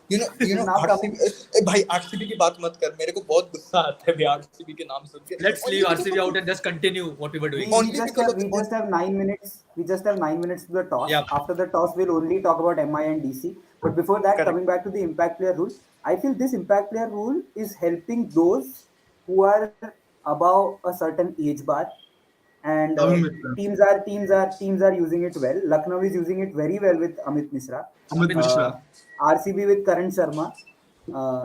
You so know now RCB, coming. भाई आरसीबी की बात मत कर, मेरे को बहुत गुस्सा आता है भाई आरसीबी के नाम सुन के, Let's leave only because RCB out of and just continue what we were doing. We only just because have of we just have 9 minutes. We just have 9 minutes to the toss. Yeah. After the toss, we'll only talk about MI and DC. But before that, correct. coming back to the impact player rule, I feel this impact player rule is helping those who are above a certain age bar, and Amit Mishra. teams are using it well. Lucknow is using it very well with Amit Mishra. Amit Amit Mishra. Uh, Mishra. RCB with Karan Sharma.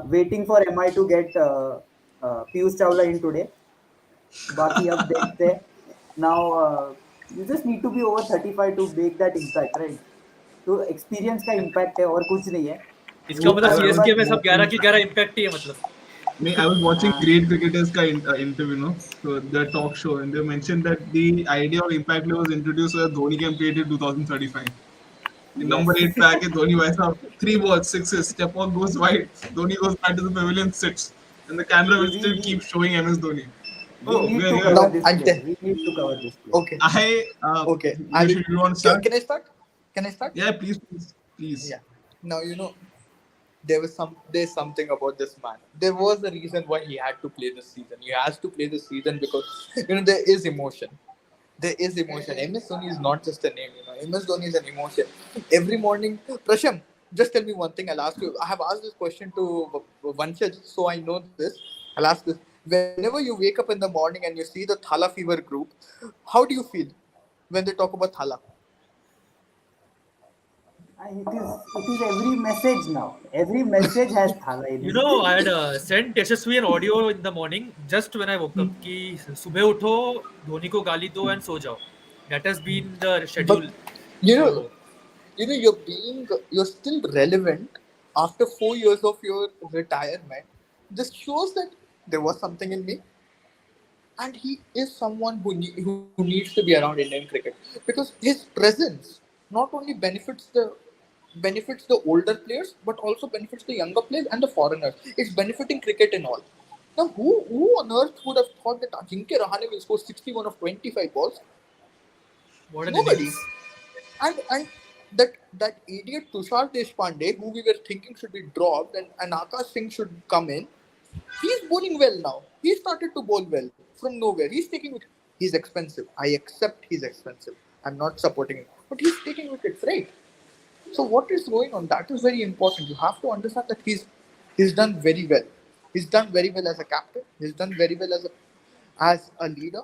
Waiting for MI to get Piyush Chawla in today. बाकी अब देखते हैं. Now you just need to be over 35 to make that impact, right? तो experience का impact है और कुछ नहीं है. इसका वो मतलब I उसके was सीएसके बाद में सब watching 11 की 11 इम्पैक्ट ही है मतलब. I was watching हाँ, Great Cricketers ka interview, so the talk show, and they mentioned that the idea of impact play was introduced so that Dhoni can play it in 2035. In number yes. 8 पे आके धोनी वैसा 3 balls, sixes, step on goes wide, Dhoni goes back to the pavilion, sits, and the camera we, will we, still keep we, showing MS Dhoni. we Oh, we need are to here. cover Now this I'll player. tell. We need to cover this player. Okay, okay. I will. Should you want to start? Can I start? Can I start? Yeah, please, please, please. Yeah. Now there's something about this man. There was a reason why he had to play this season. He has to play this season because there is emotion. There is emotion. MS Dhoni is not just a name. MS Dhoni is an emotion. Every morning, Prasham, just tell me one thing. I'll ask you. I have asked this question to Vanshaj, so I know this. I'll ask this. Whenever you wake up in the morning and you see the Thala Fever group, how do you feel when they talk about Thala? It is every message now. Every message has Thala in You it. know, I had sent Yashasvi an audio in the morning just when I woke up कि सुबह उठो, धोनी को गाली दो and सो जाओ. That has been the But schedule. you know, So you're still relevant after 4 years of your retirement. This shows that there was something in me, and he is someone who needs to be around Indian cricket because his presence not only benefits the older players but also benefits the younger players and the foreigners. It's benefiting cricket and all. Now, who on earth would have thought that Ajinkya Rahane will score 61 of 25 balls? what an Nobody. innings. And that idiot Tushar Deshpande, who we were thinking should be dropped, and Akash Singh should come in, he's bowling well now. He started to bowl well from nowhere. He's taking it. He's expensive. I accept he's expensive. I'm not supporting him, but he's taking wickets, right? So what is going on? That is very important. You have to understand that he's done very well. He's done very well as a captain. He's done very well as a leader.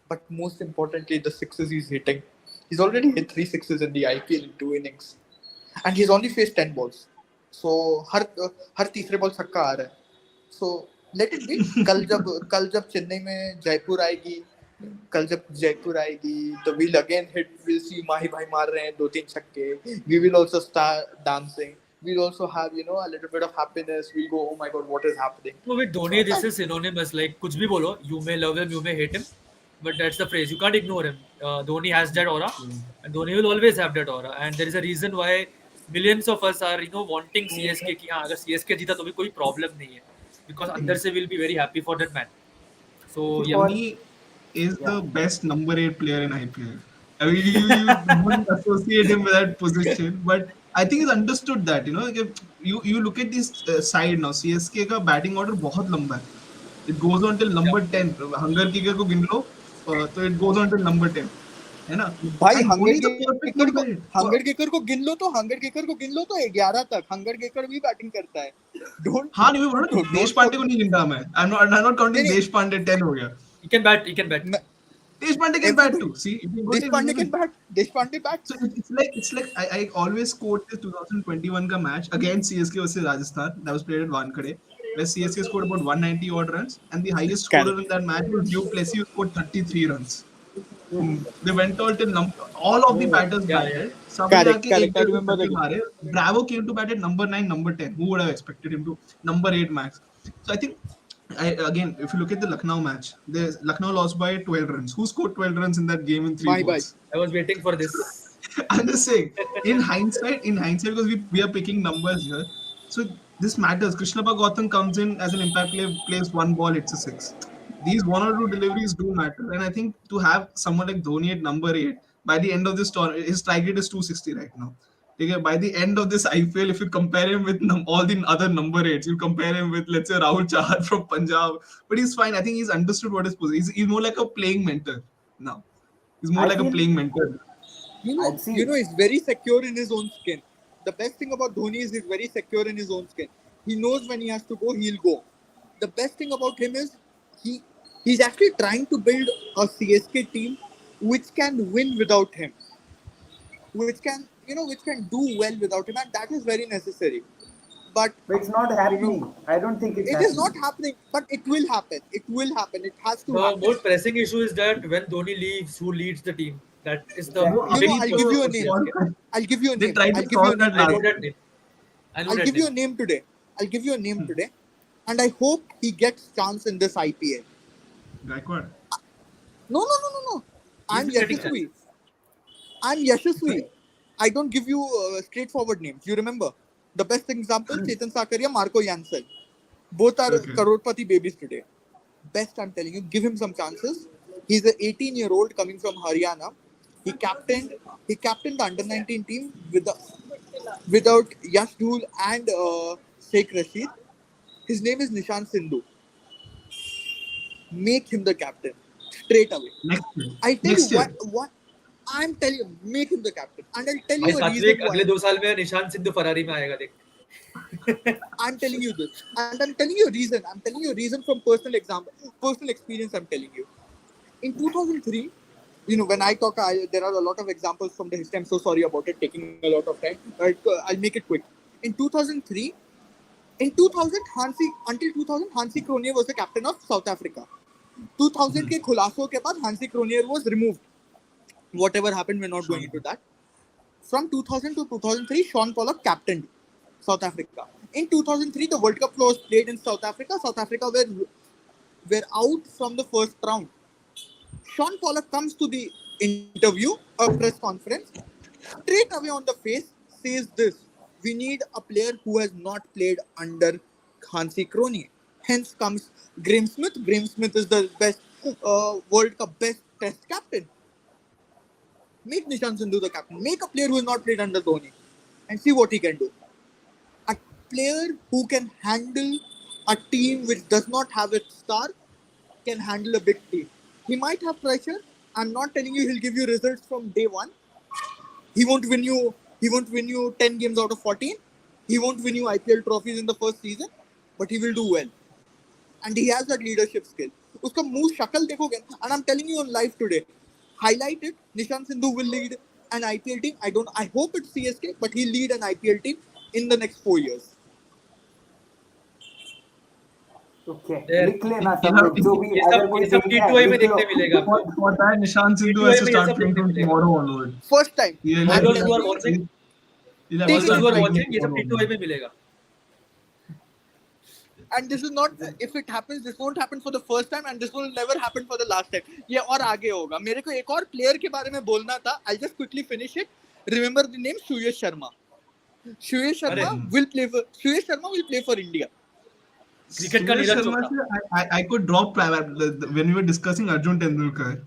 But most importantly, the sixes he's hitting. He's already hit 3 sixes in the IPL in 2 innings, and he's only faced 10 balls. So हर तीसरे ball छक्का आ रहा है. So let it be. कल जब चेन्नई में जयपुर आएगी, कल जब जयपुर आएगी, the will again hit. We'll see माही भाई मार रहे हैं 2-3 छक्के. We will also start dancing. We'll also have a little bit of happiness. We'll go, oh my god, what is happening? So with Dhoni, this is synonymous. Like कुछ भी बोलो, you may love him, you may hate him, but that's the phrase. You can't ignore him. Dhoni has that aura, and Dhoni will always have that aura. And there is a reason why millions of us are wanting CSK कि हाँ अगर CSK जीता तो भी कोई problem नहीं है, because अंदर से will be very happy for that man. So So yeah, For Dhoni is yeah, the best number 8 player in IPL. I mean, you wouldn't associate him with that position, but I think he's understood that. You look at this side now. CSK का batting order बहुत लंबा है. It goes on till yeah. number 10. Hunger kicker को गिन लो, तो it goes on till number 10. है ना? भाई And Dhoni is a perfect number 8. Hunger केकर को गिन लो तो 11 तक हंगर केकर भी बैटिंग करता है. डोंट हाँ नहीं बोला देश डोंट पांडे को नहीं गिनता मैं. I'm not नहीं counting नहीं देश पांडे 10 हो गया. He can bat. He can bat. मैं Deshpande can bat everybody too. See, if you go to Deshpande even can bat Deshpande so bats. it's like I always quote this 2021 ka match against CSK versus Rajasthan that was played at Wankhede where CSK scored about 190 odd runs and the highest scorer in correct. that match was Du Plessis who scored 33 runs. They went all till all of the Oh, batters yeah, yeah. batted. सबने correct आके एक correct I डेढ़ सौ remember छक्के that. मारे. Bravo came to bat at number 9, number 10. Who would have expected him to number 8 max? So I think again, if you look at the Lucknow match, Lucknow lost by 12 runs. Who scored 12 runs in that game in three माही भाई. balls? I was waiting for this. I'm just saying, in hindsight, because we are picking numbers here, so this matters. Krishnappa Gautam comes in as an impact player, plays one ball, it's a six. These one or two deliveries do matter, and I think to have someone like Dhoni at number 8, by the end of this tournament, his strike rate is 260 right now. Okay, by the end of this IPL, if you compare him with all the other number eights, you compare him with, let's say, Rahul Chahar from Punjab, but he's fine. I think he's understood what his position. He's more like a playing mentor now. He's more I like a feel playing mentor. I'd see. He's very secure in his own skin. The best thing about Dhoni is he's very secure in his own skin. He knows when he has to go, he'll go. The best thing about him is he he's actually trying to build a CSK team which can win without him, which can do well without him, and that is very necessary. But But it's not you know, happening. I don't think it's it is not happening. happening, but it will happen. It will happen. It has to The happen. most pressing issue is that when Dhoni leaves, who leads the team? That is the No, Exactly. big Abhi, I'll give question you a for name. CSK. I'll give you a they name. tried I'll to give you a solve name that I last. know today. that name. I know I'll that give you a name. name today. I'll give you a name today, and I hope he gets chance in this IPL. Gaikwad. No, no, no, no, no. He's I'm been getting Yashasvi. chances. I'm Yashasvi. I don't give you straightforward names. You remember the best example: Chetan Sakaria, Marco Janssen. Both are Okay. crorepati babies today. Best, I'm telling you. Give him some chances. He's an 18-year-old coming from Haryana. He captained. He captained the under-19 team without Yash Dhul and Sheikh Rashid. His name is Nishan Sindhu. Make him the captain straight away. Next year. I tell you Next year. what I'm telling you, make him the captain, and I'll tell भाई you a reason सात्विक why. अगले 2 साल में निशान Sidhu Ferrari में आएगा देख. I'm telling you this, and I'm telling you a reason. I'm telling you a reason from personal example, personal experience. I'm telling you. In 2003, when I talk, there are a lot of examples from the history. I'm so sorry about it, taking a lot of time. But I'll make it quick. In 2003, in 2000, until 2000, Hansi Cronje was the captain of South Africa. 2000 के खुलासों के बाद Hansi Cronje was removed. Whatever happened, we're not going into that. From 2000 to 2003, Sean Pollock captained South Africa. In 2003, the World Cup was played in South Africa. South Africa were out from the first round. Sean Pollock comes to the interview, a press conference, straight away on the face says this: we need a player who has not played under Hansi Cronje. Hence comes Graeme Smith. Graeme Smith is the best World Cup best test captain. Make Nishan Sindhu the captain. Make a player who has not played under Dhoni and see what he can do. A player who can handle a team which does not have its star can handle a big team. He might have pressure. I'm not telling you he'll give you results from day one. He won't win you. He won't win you 10 games out of 14. He won't win you IPL trophies in the first season, but he will do well. And he has that leadership skill. उसका मुंह शक्ल देखोगे, and I'm telling you on live today, highlight it. Nishan Sindhu will lead an IPL team. I hope it's CSK, but he'll lead an IPL team in the next 4 years. Okay. There. लिख लेना ये सब सब लोग जो भी ये अगर सब कोई ये सब देख रहा है T2I में लिख लो. देखने मिलेगा आपको. For that, Nishan Sindhu has T2I to में ये start सब playing देखने from मिलेगा. tomorrow onward. First time. He'll, All I'm he'll, those who are telling you, watching, he'll have all to those start who are playing from watching, ये सब tomorrow T2I onward. में मिलेगा. and this is not, if it happens, this won't happen for the first time, and this will never happen for the last time. ये और आगे होगा. मेरे को एक और प्लेयर के बारे में बोलना था. I'll just quickly finish it. Remember the name Suyesh Sharma. Suyesh अरे Sharma will play for India. Cricket का Suresh Neeraj Sharma, Chopra. I could drop when we were discussing Arjun Tendulkar.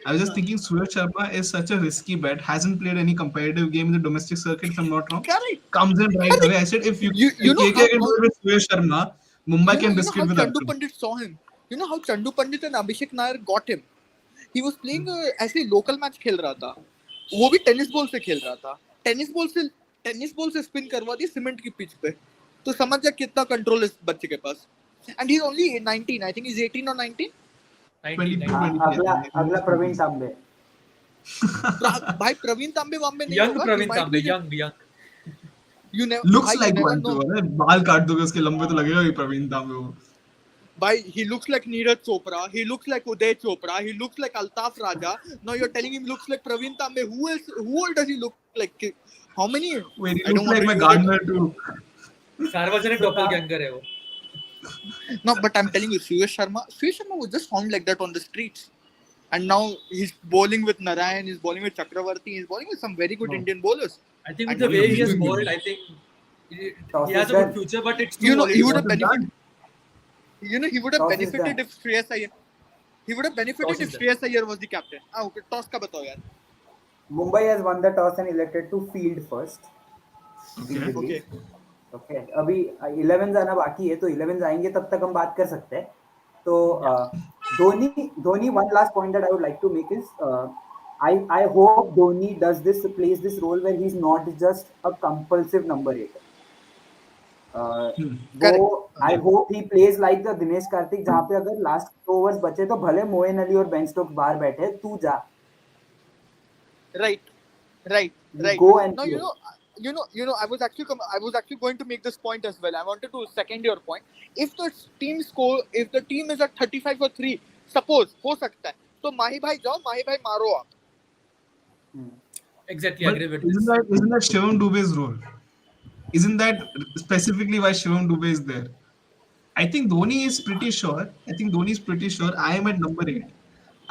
I was just thinking Suresh Sharma is such a risky bet. Hasn't played any competitive game in the domestic circuit, if I'm not wrong. Correct. Comes in right away. Correct. I said You if know KK can how do it with Suresh Sharma, Mumbai can you know risk it how with Chandu Arjun. Pandit saw him. You know how Chandu Pandit and Abhishek Nair got him. He was playing ऐसे local match खेल रहा था. वो भी tennis ball से खेल रहा था. टेनिस बॉल से स्पिन करवा दी सीमेंट की पिच पे. तो समझ जा कितना कंट्रोल इस बच्चे के पास. And he's only 19. I think he's 18 or 19. 19, 22, 19. 23. अगला अगला प्रवीण तांबे. भाई प्रवीण तांबे वाम्बे नहीं Young होगा. He Praveen might Tambe, be the, young. Looks you like never one know. too. अरे बाल काट दोगे उसके लंबे तो लगेगा ही प्रवीण तांबे वो. Bhai, he looks like Neeraj Chopra. He looks like Uday Chopra. He looks like Altaf Raja. Now you're telling him looks like Praveen Tambe. Who else? Who all does he look like? How many? Wait, he I don't looks want like to my use it. gardener too. सार्वजनिक doppelganger है वो. No, but I'm telling you, Suyesh Sharma was just found like that on the streets. And now he's bowling with Narayan, he's bowling with Chakravarti, he's bowling with some very good Indian bowlers. I think with And the way he has amazing. bowled, I think Toss he is has a good done. future, but it's too early He to would have say. benefited. He would have Toss is benefited done. if Shreyas Iyer. He would have benefited Toss if is done. Shreyas Iyer was the captain. Okay, toss का बताओ यार. Mumbai has won the toss and elected to field first. Okay. Field Okay. relief. Okay अभी 11 आना बाकी है तो 11 आएंगे तब तक हम बात कर सकते हैं तो Yeah. Dhoni Dhoni one last point that I would like to make is I hope Dhoni does this plays this role where he's not just a compulsive number 8 Hmm. वो Correct. I Yeah. Hope he plays like the Dinesh Karthik जहां पे अगर last overs बचे तो भले मोइन अली और Ben Stokes बाहर बैठे तू जा Right. Right. you Right. go and Now play I was actually I was actually going to make this point as well. I wanted to second your point. If the team is at 35 or 3, suppose हो सकता है तो माही भाई जाओ, माही भाई मारो आप. Hmm. Exactly, But agree with isn't this. that Shivam Dube's role? Isn't that specifically why Shivam Dube is there? I think Dhoni is pretty sure. I think Dhoni is pretty sure. I am at number 8.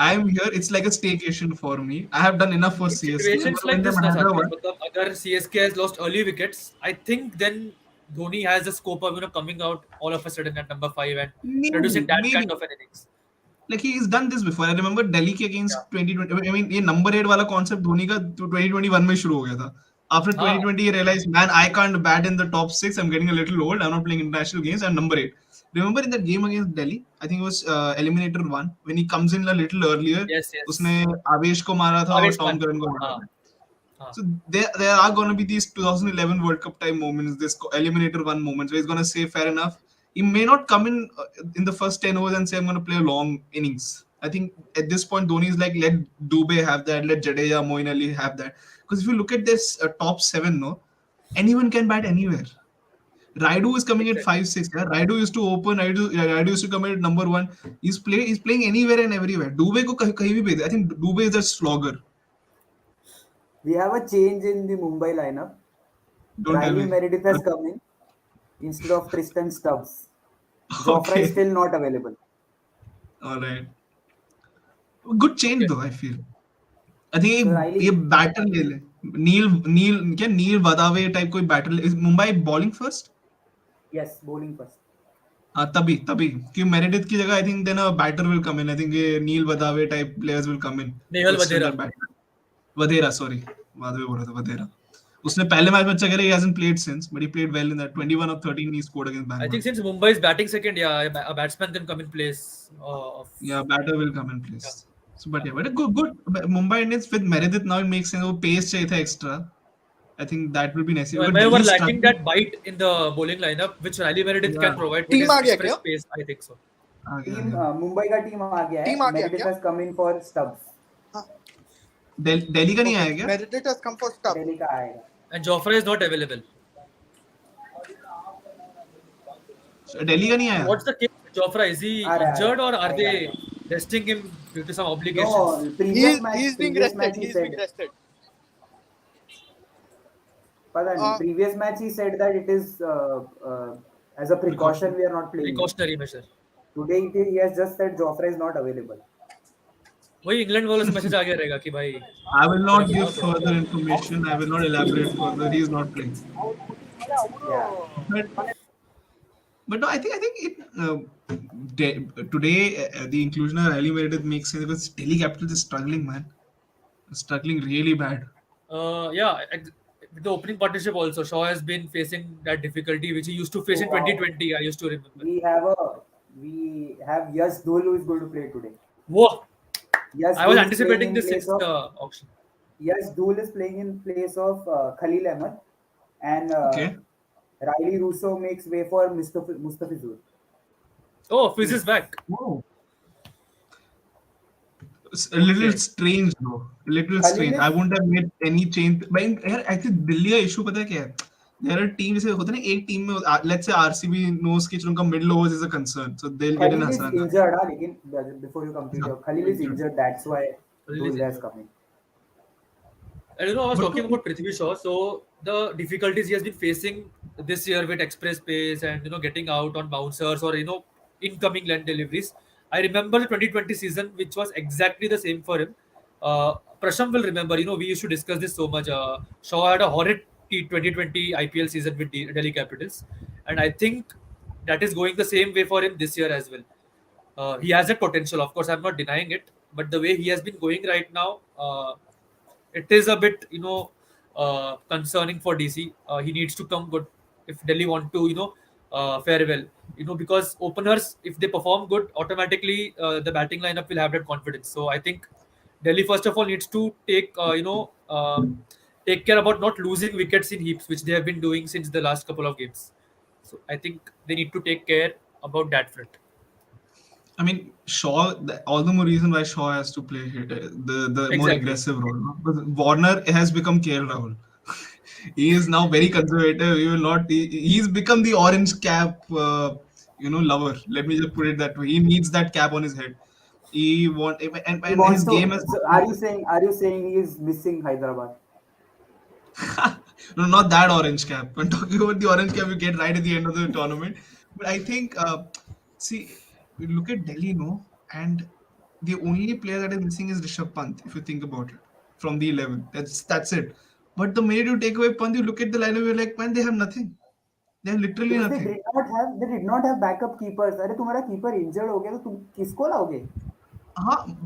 I am here. It's like a staycation for me. I have done enough for In CSK. situations When like they this, na another Satvik, one, मतलब अगर CSK has lost early wickets, I think then Dhoni has the scope of coming out all of a sudden at number 5 and producing maybe, that kind maybe. of an innings. Like he's done this before. I remember Delhi के Yeah. against 2020. I mean ये number 8 वाला concept Dhoni का 2021 में शुरू हो गया था. After हाँ. 2020, he realized, man, I can't bat in the top 6. I'm getting a little old. I'm not playing international games. I'm number 8. Remember in that game against Delhi? I think it was Eliminator 1 when he comes in a little earlier. Yes, yes. उसने आवेश को मारा था और Avesh Tom Khan. करन को मारा हाँ. था. हाँ. So there are going to be these 2011 World Cup time moments, this Eliminator 1 moments where he's going to say, fair enough. He may not come in the first 10 overs and say, I'm going to play a long innings. I think at this point, Dhoni is like, let Dubey have that, let Jadeja, Moin Ali have that. Because if you look at this top 7, no, anyone can bat anywhere. Raidu is coming at Exactly. 5-6. Yeah? Raidu used to open. Raidu used to come at number 1. He's playing anywhere and everywhere. Dubey को कहीं भी भेज. I think Dubey is a slogger. we have a change in the Mumbai lineup Don't tell Riley me. Meredith has come in instead of Tristan Stubbs Joffrey is Okay. still not available All right. Good change Okay. though, I feel. I think so ये Riley batter ले ले. नील नील क्या नील Wadhera type कोई batter ले. Mumbai bowling first. yes bowling first हाँ तभी कि Meredith की जगह I think then a batter will come in. I think ये Nehal Wadhera type players will come in Nehal to extend Vadera. That batter. Wadhera sorry Wadhera बोल रहा था वधेरा. उसने पहले मैच में अच्छा खेला. He hasn't played since but he played well in that 21 of 13 he scored against I think Bangalore. since Mumbai is batting second, yeah, a batsman can come in place of. Yeah, batter will come in Yeah. place. So but Yeah. yeah, but a good Mumbai Indians with Meredith now it makes sense. वो pace चाहिए था extra. I think that will be necessary. Because They Delhi were is lacking struggling. that bite in the bowling lineup, which Riley Meredith Yeah, can provide with Team his आ गया express क्या? pace. I think so. Uh team गया. मुंबई का team आ गया Team है आ गया Meredith क्या? has come in for Stubbs हाँ. दिल्ली का नहीं Okay. आया क्या? Meredith has come for Stubbs. Delhi का आएगा And Joffrey is not available. Delhi का नहीं So आया. what's the case with Joffrey? Is he uh injured or रहा are आएगा they resting him due to some no obligations? He's being previous rested. match he He's being said rested. पता नहीं Uh, previous match he said that it is as a precaution we are not playing him. Precautionary measure. Today he has just said Joffrey is not available वही England वालों से message आ गया रहेगा कि भाई I will थोड़ा not give बताओ थोड़ा. further information. I will not elaborate further. He is not playing. yeah But but no, I think it today the inclusion of Riley Meredith makes sense because Delhi Capitals is struggling, man. Struggling really bad. Yeah, with the opening partnership also, Shaw has been facing that difficulty which he used to face in so 2020. I used to remember. we have Yash Dhul who is going to play today Whoa! Yash I was Dhul is playing anticipating in this place since of the auction. Yash Dhul is playing in place of Khalil Ahmed and Okay. Riley Russo makes way for Mustafizur Oh, Fizz is back. Whoa. It's a little Okay. strange though. A little Khalil strange. I is wouldn't have made any change. But यार actually Delhi का issue पता है क्या है? There are teams जैसे होता है ना एक team में let's say RCB knows कि उनका middle overs is a concern, so they'll get in Khalil is Hasran Khan. injured लेकिन before you complete Yeah, your Khalil is injured. injured that's why Khalil is Dhul has injured. come in And I was But talking about Prithvi Shaw. So the difficulties he has been facing this year with express pace and getting out on bouncers or incoming land deliveries. I remember the 2020 season, which was exactly the same for him. Prasham will remember. We used to discuss this so much. Shaw had a horrid 2020 IPL season with Delhi Capitals, and I think that is going the same way for him this year as well. He has that potential, of course. I'm not denying it, but the way he has been going right now. it is a bit, concerning for DC. He needs to come good if Delhi want to, fare well. Because openers, if they perform good, automatically the batting lineup will have that confidence. So I think Delhi first of all needs to take care about not losing wickets in heaps, which they have been doing since the last couple of games. So I think they need to take care about that front. I mean, Shaw. All the more reason why Shaw has to play the more Exactly. aggressive role. No? Because Warner has become KL Rahul. He is now very conservative. He will not. He's become the orange cap, lover. Let me just put it that way. He needs that cap on his head. He want He and wants his game to. has So gotten. are you saying he is missing Hyderabad? No, not that orange cap. I'm talking about the orange cap you get right at the end of the tournament. But I think, see, we look at Delhi, no, and the only player that is missing is Rishabh Pant. If you think about it, from the 11, that's it. But the minute you take away Pant, you look at the lineup, you're like, man, they have nothing. They have literally Because nothing. they did not have backup keepers. अरे तुम्हारा keeper injured हो गया तो तुम किसको लाओगे?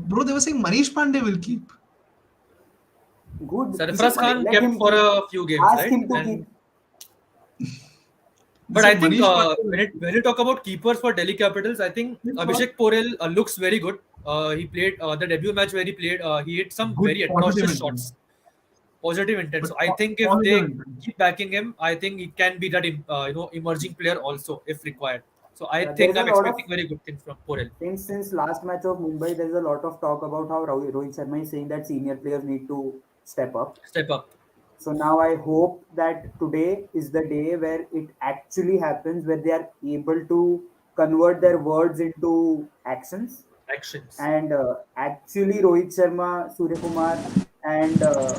Bro, they were saying Manish Pandey will keep. Good. Keep Sarfaraz Khan let kept him for keep. a few games, Ask right? him to keep. And They but I said think Manish Pandey will keep. when you talk about keepers for Delhi Capitals, I think It's not Abhishek Porel looks very good. He played the debut match where he played. He hit some good very positive atrocious intent. shots, positive intent. But So I think if positive they intent. keep backing him, I think it can be that emerging player also if required. So I There think is a I'm lot of expecting very good things from Porel. since last match of Mumbai. There is a lot of talk about how Rohit Sharma is saying that senior players need to step up. Step up So now I hope that today is the day where it actually happens, where they are able to convert their words into actions. actions. And actually, Rohit Sharma, Surya Kumar, and uh,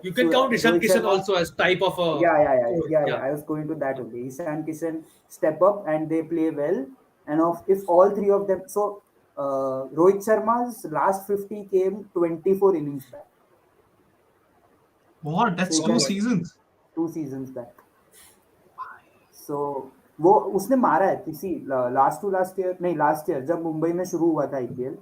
You can count Ishan Rohit Kishan Sharma. also as type of a core. Yeah. Yeah, I was going to that only. Ishan Kishan step up and they play well. And if all three of them, so Rohit Sharma's last 50 came 24 innings back. What? So That's you two wow. can seasons. 2 seasons back. So वो उसने मारा है किसी last year नहीं last year जब मुंबई में शुरू हुआ था IPL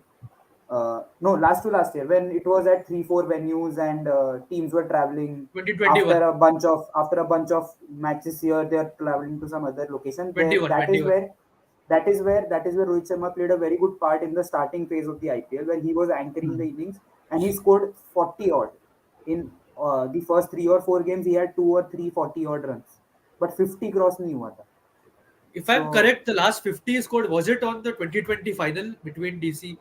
no last to last year when it was at 3-4 venues and teams were traveling 2021, after a bunch of matches here they are traveling to some other location there 21, that is 21. where Rohit Sharma played a very good part in the starting phase of the IPL when he was anchoring the innings and he scored 40 odd in the first 3 or 4 games he had 2 or 3 40 odd runs but 50 cross नहीं हुआ था If I'm so correct, the last 50 he scored, was it on the 2020 final between DC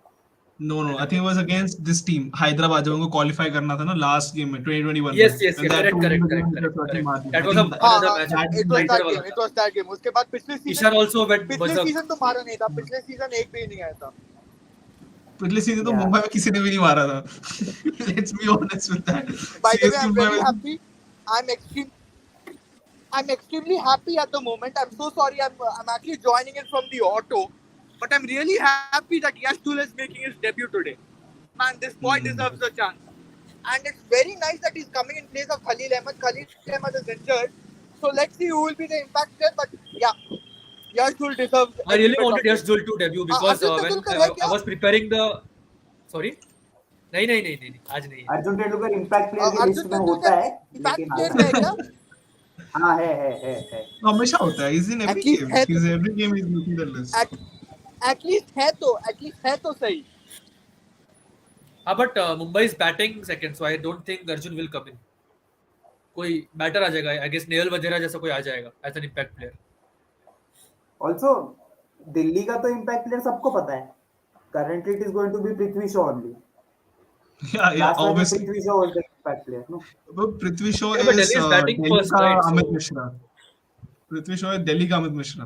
No, no. and I think it was against this team, Hyderabad. जब उनको qualify करना था ना last game में 2021 में, Yes, when yes, they had correct, to win correct, the game correct, with correct, a certain correct. margin. That I was think हाँ another हाँ match. that it was night. that Hyderabad game. वाला It था. was that game. उसके बाद पिछले Ishan season also went पिछले berserk. Season तो मारा नहीं था. पिछले सीजन एक भी नहीं आया था. पिछले सीजन तो yeah मुंबई में किसी ने भी नहीं मारा था. Let's be honest with that. By the way, CSK I'm Mumbai very में happy. I'm extreme. I'm extremely happy at the moment. I'm so sorry. I'm actually joining in from the auto, but I'm really happy that Yashtul is making his debut today. Man, this boy deserves a chance. And it's very nice that he's coming in place of Khalil Ahmed. Khalil Ahmed is injured. So let's see who will be the impact there. But yeah, Yashtul deserves I every really bit of wanted this. Yash Zul to debut because Arjun when Tendulkar है I क्या? was preparing the sorry नहीं नहीं नहीं नहीं नहीं, आज नहीं है. अर्जुन तेंदुलकर इम्पैक्ट प्लेयर की लिस्ट Arjun में होता Tendulkar है impact लेकिन player आता में है नहीं क्या? हाँ है हमेशा होता है. He's in every At least game. है तो He's every game he's making the list. at, at least है तो सही. हाँ but Mumbai is batting second, so I don't think Arjun will come in. कोई बैटर आ जाएगा. I guess नेयल वगैरह जैसा कोई आ जाएगा as an impact player. Also Delhi का तो इम्पैक्ट प्लेयर सबको पता है currently it is going to be Prithvi Shaw only Yeah, last match में obviously. Prithvi Shaw was the impact player no But Prithvi Shaw Yeah, but is Delhi is batting Delhi first, का right? Amit So Mishra. Prithvi Shaw is Delhi का Amit Mishra.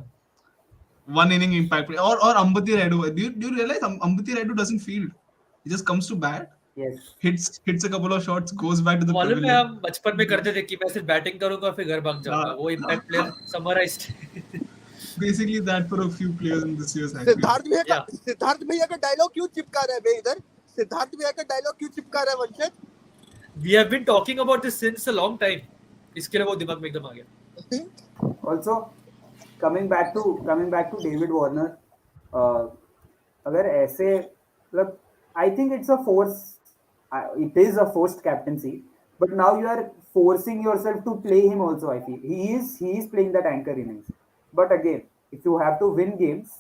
One inning impact player. Or Ambati Raidu. Do you realize Ambati Raidu doesn't field? He just comes to bat, yes hits a couple of shots, goes back to the मालूम है pavilion. हम बचपन में करते थे कि मैं सिर्फ बैटिंग करूंगा फिर घर भाग जाऊंगा. वो impact player summarised. Basically that for a few players in this year's IPL. Yeah. Siddharth भैया का डायलॉग क्यों चिपका रहा है बे इधर? सिद्धार्थ भैया का डायलॉग क्यों चिपका रहा है वंशज? We have been talking about this since a long time. इसके लिए वो दिमाग में एकदम आ गया. also coming back to David Warner अगर ऐसे मतलब I think it's a force it is a forced captaincy, but now you are forcing yourself to play him also. I feel he is playing that anchor innings. But again, if you have to win games,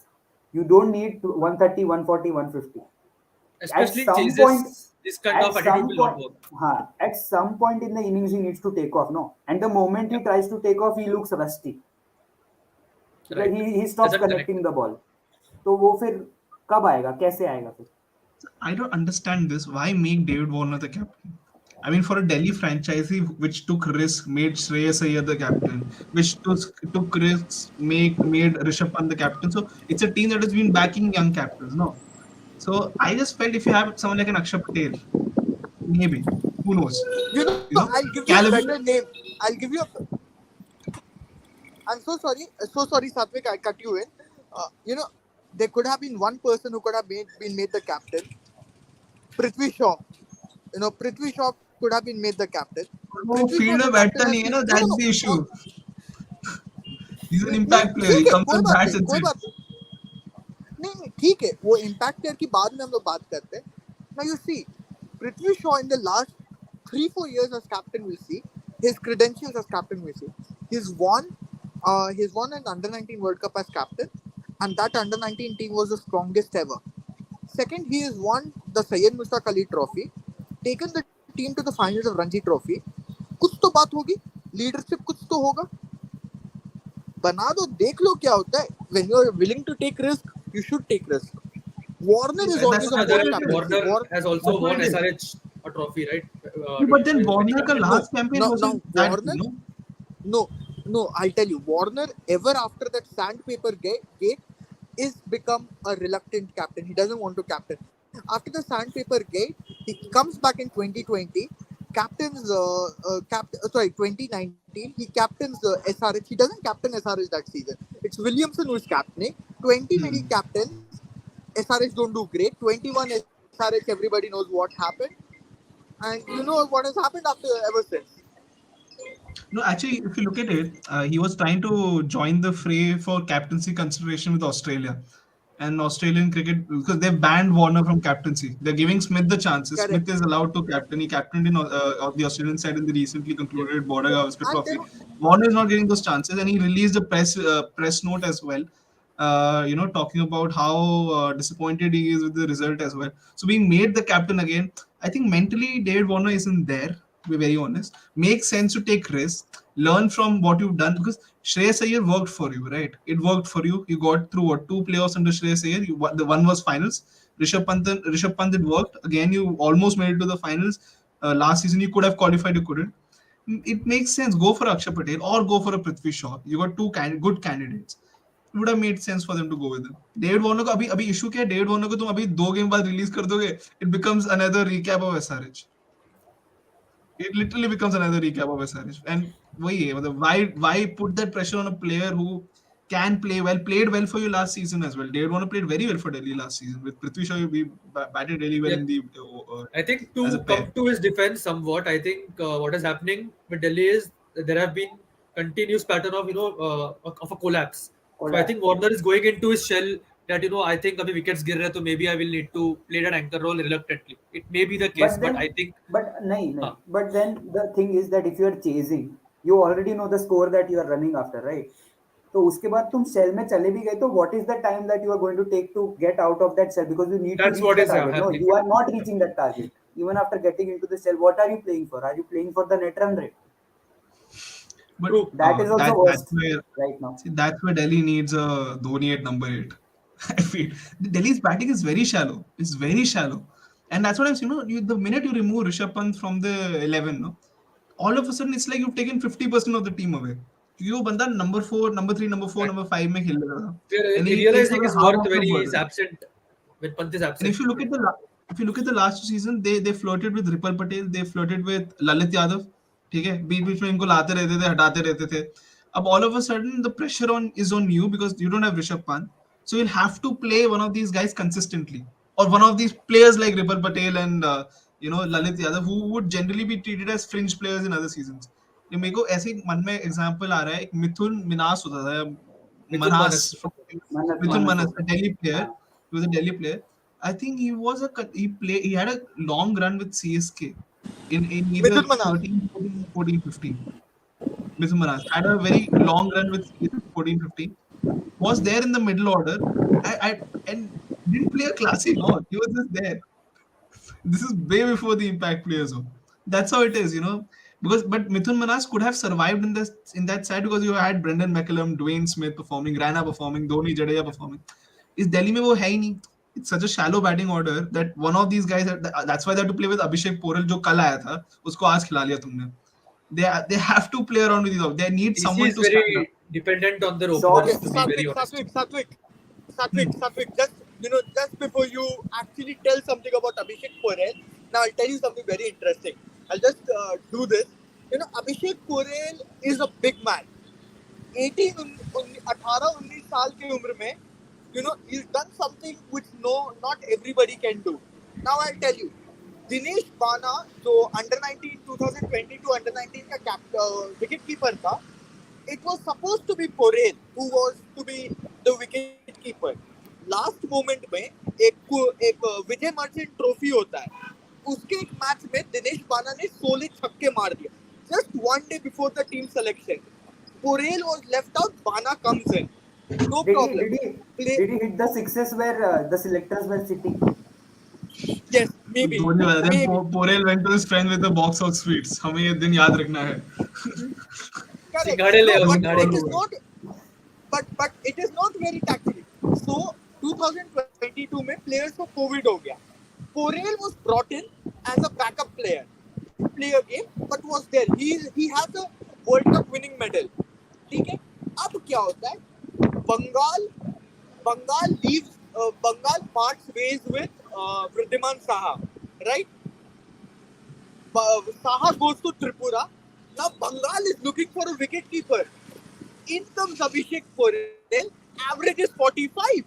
you don't need 130, 140, 150. At Especially in some point, chases, this kind of attitude will not work. at some point in the innings, he needs to take off. No, and the moment Yeah, he tries to take off, he looks rusty because right. he stops Doesn't connect. connecting the ball. तो वो फिर कब आएगा, कैसे आएगा फिर? I don't understand this. Why make David Warner the captain? I mean, for a Delhi franchisee which took risks, made Shreyas Iyer the captain, which took risks, made Rishabh Pant the captain. So it's a team that has been backing young captains, no? So I just felt if you have someone like an Akshay Patel, maybe, who knows? You know, You know, I'll give you a caliber. better name. I'll give you a. I'm so sorry, Satvik. I cut you in. You know, there could have been one person who could have been made the captain. Prithvi Shaw. You know, Prithvi Shaw could have been made the captain. Oh, Prithvi Shaw, the fielder captain, बैठता has नहीं है been ना, no, no, that's no. the issue. He's an नहीं impact player. He ठीक है comes कोई and बात bats नहीं and कोई sits. बात नहीं नहीं ठीक है वो इम्पैक्ट प्लेयर की बाद में हम लोग बात करते हैं now you see Prithvi Shaw in the last 3-4 years as captain we see his credentials as captain we see he's won he's won an under 19 World Cup as captain and that under 19 team was the strongest ever second he has won the Syed Mustaq Ali trophy taken the team to the finals of Ranji trophy कुछ तो बात होगी leadership कुछ तो होगा बना दो देख लो क्या होता है when you are willing to take risk you should take risk Warner is That's always a Yeah, what that forced it is. captaincy Warner has also That's what won it is. SRH a trophy, right? But then 20 Warner ka captain. no last campaign now wasn't that good, Warner no? no no I'll tell you Warner ever after that sandpaper gate is become a reluctant captain he doesn't want to captain after the sandpaper gate he comes back in 2020 captains sorry 2019 he captains SRH he doesn't captain SRH that season it's Williamson who is captaining 20 when he Hmm. captains SRH don't do great 21 SRH everybody knows what happened and you know what has happened after ever since No, actually, if you look at it, he was trying to join the fray for captaincy consideration with Australia and Australian cricket because they banned Warner from captaincy. They're giving Smith the chances. correct Smith is allowed to captain. He captained on the Australian side in the recently Yeah. concluded Border Gavaskar and they Trophy. Warner is not getting those chances, and he released a press note as well. Talking about how disappointed he is with the result as well. So being made the captain again, I think mentally David Warner isn't there. To be very honest, makes sense to take risks, learn from what you've done because Shreyas Iyer worked for you, right? It worked for you. You got through what two playoffs under Shreyas Iyer. The one was finals. Rishabh Pant it worked again. You almost made it to the finals. Last season you could have qualified, you couldn't. It makes sense. Go for Akshay Patel or go for a Prithvi Shaw. You got two good candidates. It would have made sense for them to go with him. David Warner को अभी अभी issue क्या है David Warner को तुम अभी 2 game बाद release कर दोगे it becomes another recap of SRH it literally becomes another recap of SRH. And वही है मतलब why put that pressure on a player who can play well, played well for you last season as well. David Warner played very well for Delhi last season. With Prithvi Shaw, he batted really well Yeah. in the I think as a to pair. come to his defense somewhat, I think what is happening with Delhi is there have been continuous pattern of of a collapse. So I think Collapse. Warner is going into his shell that I think abhi wickets gir rahe, so maybe I will need to play that anchor role reluctantly. It may be the case, But but I then, think but nahi, nahi. uh, But then the thing is that if you are chasing, you already know the score that you are running after, right? तो उसके बाद तुम cell में चले भी गए तो what is the time that you are going to take to get out of that cell because you need to that's reach what the is target. No, happening. you are not reaching that target. Even after getting into the cell, what are you playing for? Are you playing for the net run rate? But True. That is also that's worst where right now. see that's where Delhi needs a Dhoni at number 8. I feel Delhi's batting is very shallow. It's very shallow, and that's what I'm saying. The minute you remove Rishabh Pant from the 11, no, all of a sudden it's like you've taken 50% of the team away. You banda number 4, number 3, number 4, That number 5 में खेल रहा था, we're and he takes realizing away his half worth of when your he is burden. absent, when Pant is And absent. if you look at the last season, they flirted with Ripal Patel, they flirted with Lalit Yadav. ठीक है बीच बीच में इनको लाते रहते थे हटाते रहते थे अब all of a sudden the pressure on is on you because you don't have Rishabh Pant so you'll have to play one of these guys consistently or one of these players like Ripal Patel and Lalit Yadav who would generally be treated as fringe players in other seasons ये मेरे को ऐसे ही मन में example आ रहा है एक मिथुन मिनास होता था Mithun Manhas Manas. from Manas, Mithun Manas Manas होता a है. Delhi player हाँ. he was a Delhi player I think he had a long run with CSK in either Mithun Manas. 13, 14, 14, 15. Mithun Manas had a very long run with CSK 14, 15. Was there in the middle order. And didn't play a classy knock. He was just there. This is way before the impact players zone. That's how it is, Because but Mithun Manas could have survived in that side because you had Brendan McCullum, Dwayne Smith performing, Rana performing, Dhoni Jadeja performing. इस दिल्ली में वो है ही नहीं. It's such a shallow batting order that one of these guys. That's why they have to play with Abhishek Porel जो कल आया था. उसको आज खिला लिया तुमने. They have to play around with these. They need DC someone is to stand up. very dependent on their So- openers, Okay, to be very honest. Satvik, just before you actually tell something about Abhishek Porel, now I'll tell you something very interesting. I'll just do this. Abhishek Porel is a big man. 18-19 साल की उम्र में, he's done something which not everybody can do. Now I'll tell you. Dinesh बाना जो under 19 2022 under 19 का wicket keeper था, it was supposed to be Porel who was to be the wicket keeper. Last moment में एक Vijay Merchant trophy होता है, उसके एक मैच में दिनेश बाना ने 16 छक्के मार दिए. Just one day before the team selection, Porel was left out. Bana comes in. No problem. Did he hit the sixes where the selectors were sitting? Yes, maybe. Then Porel went to his friend with a box of sweets. हमें ये दिन याद रखना है. Correct. सिंघाड़े ले आओ, No, सिंघाड़े. but it is not. But it is not very tactical. So 2022 में players को COVID हो गया. Porel was brought in as a backup player to play a game, but was there. He has a World Cup winning medal. ठीक है. अब क्या होता है? Bengal leaves. Bengal parts ways with Vridhiman Saha, right? Saha goes to Tripura. Now Bengal is looking for a wicket keeper. In comes Abhishek Porel. Average is 45.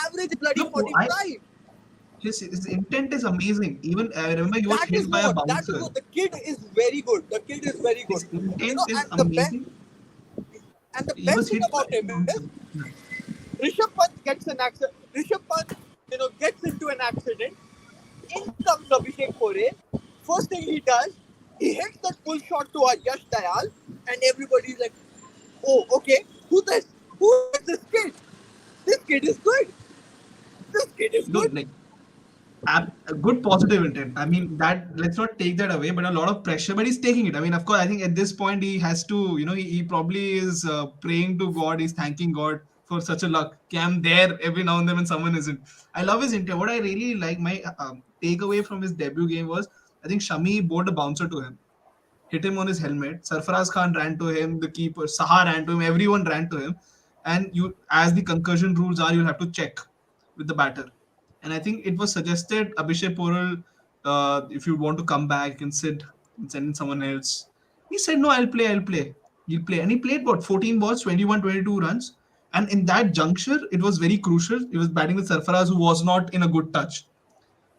Average is bloody 45. His intent is amazing. Even I remember he was That hit is by a what. That is bouncer. what. The kid is very good. His intent is and the amazing. He best was thing hit by about a him bouncer. is Rishabh Pant gets an accident. Rishabh Pant, gets into an accident. In comes Abhishek Porel. First thing he does, he hits that full shot to Yash Dayal, and everybody's like, "Oh, okay, who is this kid? This kid is good. This kid is No, good." like a good positive intent. I mean, that let's not take that away, but a lot of pressure. But he's taking it. I mean, of course, I think at this point he has to, he probably is praying to God. He's thanking God for such a luck. I'm there every now and then when someone isn't. I love his intent. What I really like, my takeaway from his debut game was, I think Shami bowled a bouncer to him, hit him on his helmet. Sarfaraz Khan ran to him, the keeper, Saha ran to him, everyone ran to him. And as the concussion rules are, you'll have to check with the batter. And I think it was suggested Abhishek Porel, if you want to come back, you can sit and send in someone else. He said, no, I'll play. He'll play. And he played what, 14 balls, 21, 22 runs. And in that juncture, it was very crucial. He was batting with Sarfaraz, who was not in a good touch.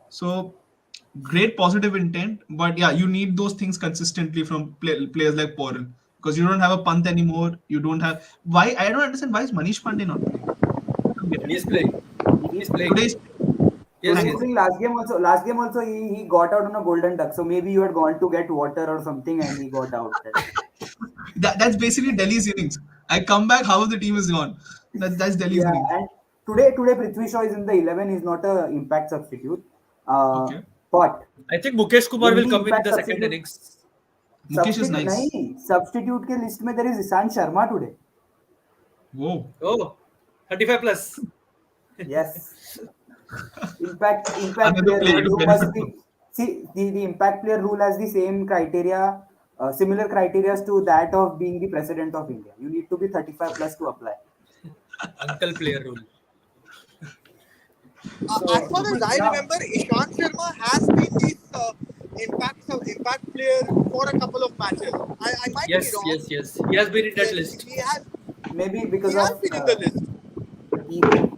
So great positive intent, but yeah, you need those things consistently from players like Porel because you don't have a Pant anymore. You don't have why I don't understand why is Manish Pandey not playing? I don't get it. He's playing. He's playing. Today's Yes, Today yes. playing last game also he got out on a golden duck. So maybe you had gone to get water or something and he got out. that's basically Delhi's innings. I come back, how the team is gone. That's Delhi's Yeah, innings. and today Prithvi Shaw is in the 11. He's not a impact substitute. Okay. But I think Mukesh Kumar will will he come in impact the second substitute? innings. Mukesh is nice. नहीं, substitute के list में there is Ishan Sharma today. Whoa. Oh, 35 plus. Yes. Impact Another player player to rule benefit must be. See, the impact player rule has the same criteria, similar criteria to that of being the president of India. You need to be 35 plus to apply. Uncle player rule. As far as I remember, Ishant Sharma has been this impact player for a couple of matches. I might Yes, be wrong. yes. He has been in that list. He has Because of been in the list. ego.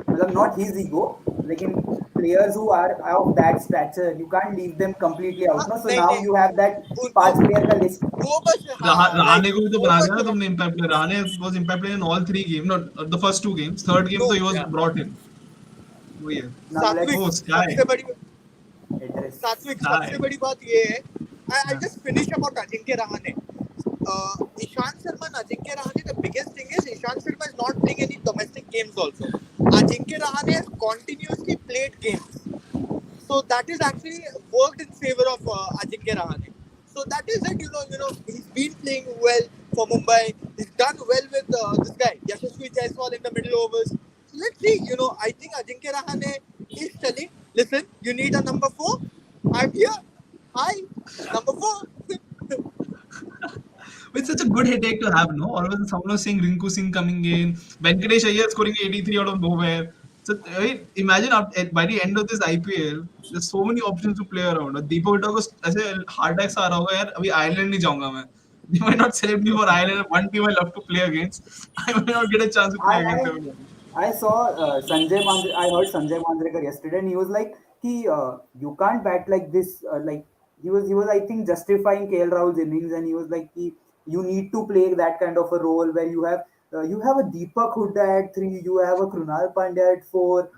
मतलब not his ego. Like in players who are of that stature, you can't leave them completely out. No? So नहीं, now नहीं. you have that 5 player का list. वो बस हाँ, Rahane को भी तो वो बना बस दिया ना तुमने impact player. Rahane was impact player in all 3 games, not the first 2 games. Third game No, so he was yeah. brought in. वही है. Now सात्विक, Oh, let's Sky. सबसे बड़ी सात्विक address. सबसे Sky. बड़ी बात ये है, I Yeah. just finish about Ajinkya Rahane. Ishant Sharma and Ajinkya Rahane, the biggest thing is Ishant Sharma is not playing any domestic games also. Ajinkya Rahane has continuously played games. So that is actually worked in favor of Ajinkya Rahane. So that is it, he's been playing well for Mumbai. He's done well with this guy, Yashasvi Jaiswal in the middle overs. So let's see, I think Ajinkya Rahane is telling, listen, you need a number 4? I'm here. Hi, number 4. It's such a good headache to have, no? All of a sudden, someone was saying Rinku Singh coming in, Venkatesh Iyer scoring 83 out of nowhere. So, right, imagine by the end of this IPL, there's so many options to play around. और दीपक हुड्डा को ऐसे heart attack आ रहा होगा यार, अभी Ireland नहीं जाऊंगा मैं. They might not select me for Ireland. One team I love to play against. I might not get a chance to play I against I them. I saw Sanjay Mandre. I heard Sanjay Mandrekar yesterday, and he was like, you can't bat like this." Like he was I think justifying KL Rahul's innings, and he was like, you need to play that kind of a role where you have a Deepak Hooda at 3, you have a Krunal Pandya at 4.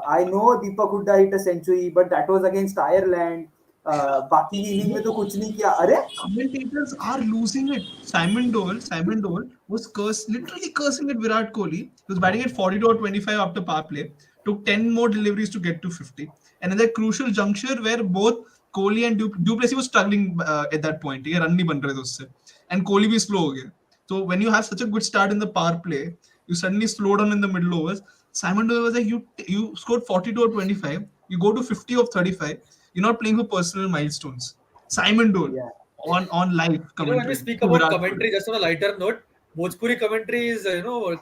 I know Deepak Hooda hit a century, but that was against Ireland. बाकी inning में तो कुछ नहीं किया. अरे Commentators are losing it. Simon Dole was literally cursing at Virat Kohli. He was batting at 42 or 25 after power play. Took 10 more deliveries to get to 50. And at that crucial juncture where both Kohli and Duplessis was struggling at that point. ये run नहीं बन रहे थे उससे. And Kohli भी slow हो गया. So when you have such a good start in the power play, you suddenly slow down in the middle overs. Simon Dole was like, you scored 42 or 25. You go to 50 of 35. You're not playing for personal milestones. Simon Dole yeah. on live When we commentary speak to about Virat Kohli. commentary, just on a lighter note, Bhojpuri commentary is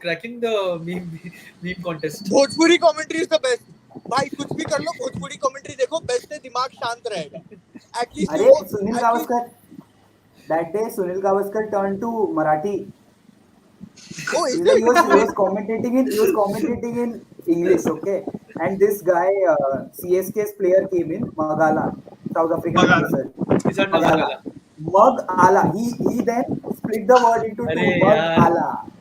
cracking the meme contest. Bhojpuri commentary is the best. भाई कुछ भी कर लो, Bhojpuri commentary देखो, best है, दिमाग शांत रहेगा. At least अरे Sunil at least, Gavaskar. That day, Sunil Gavaskar turned to Marathi. oh, is He's like, it? he was commentating in English, okay. And this guy, CSK's player came in, Magala, South African Magala. pacer, Isanda Magala, Magala. Mag Ala. He then split the word into अरे two, Mag यार, Ala,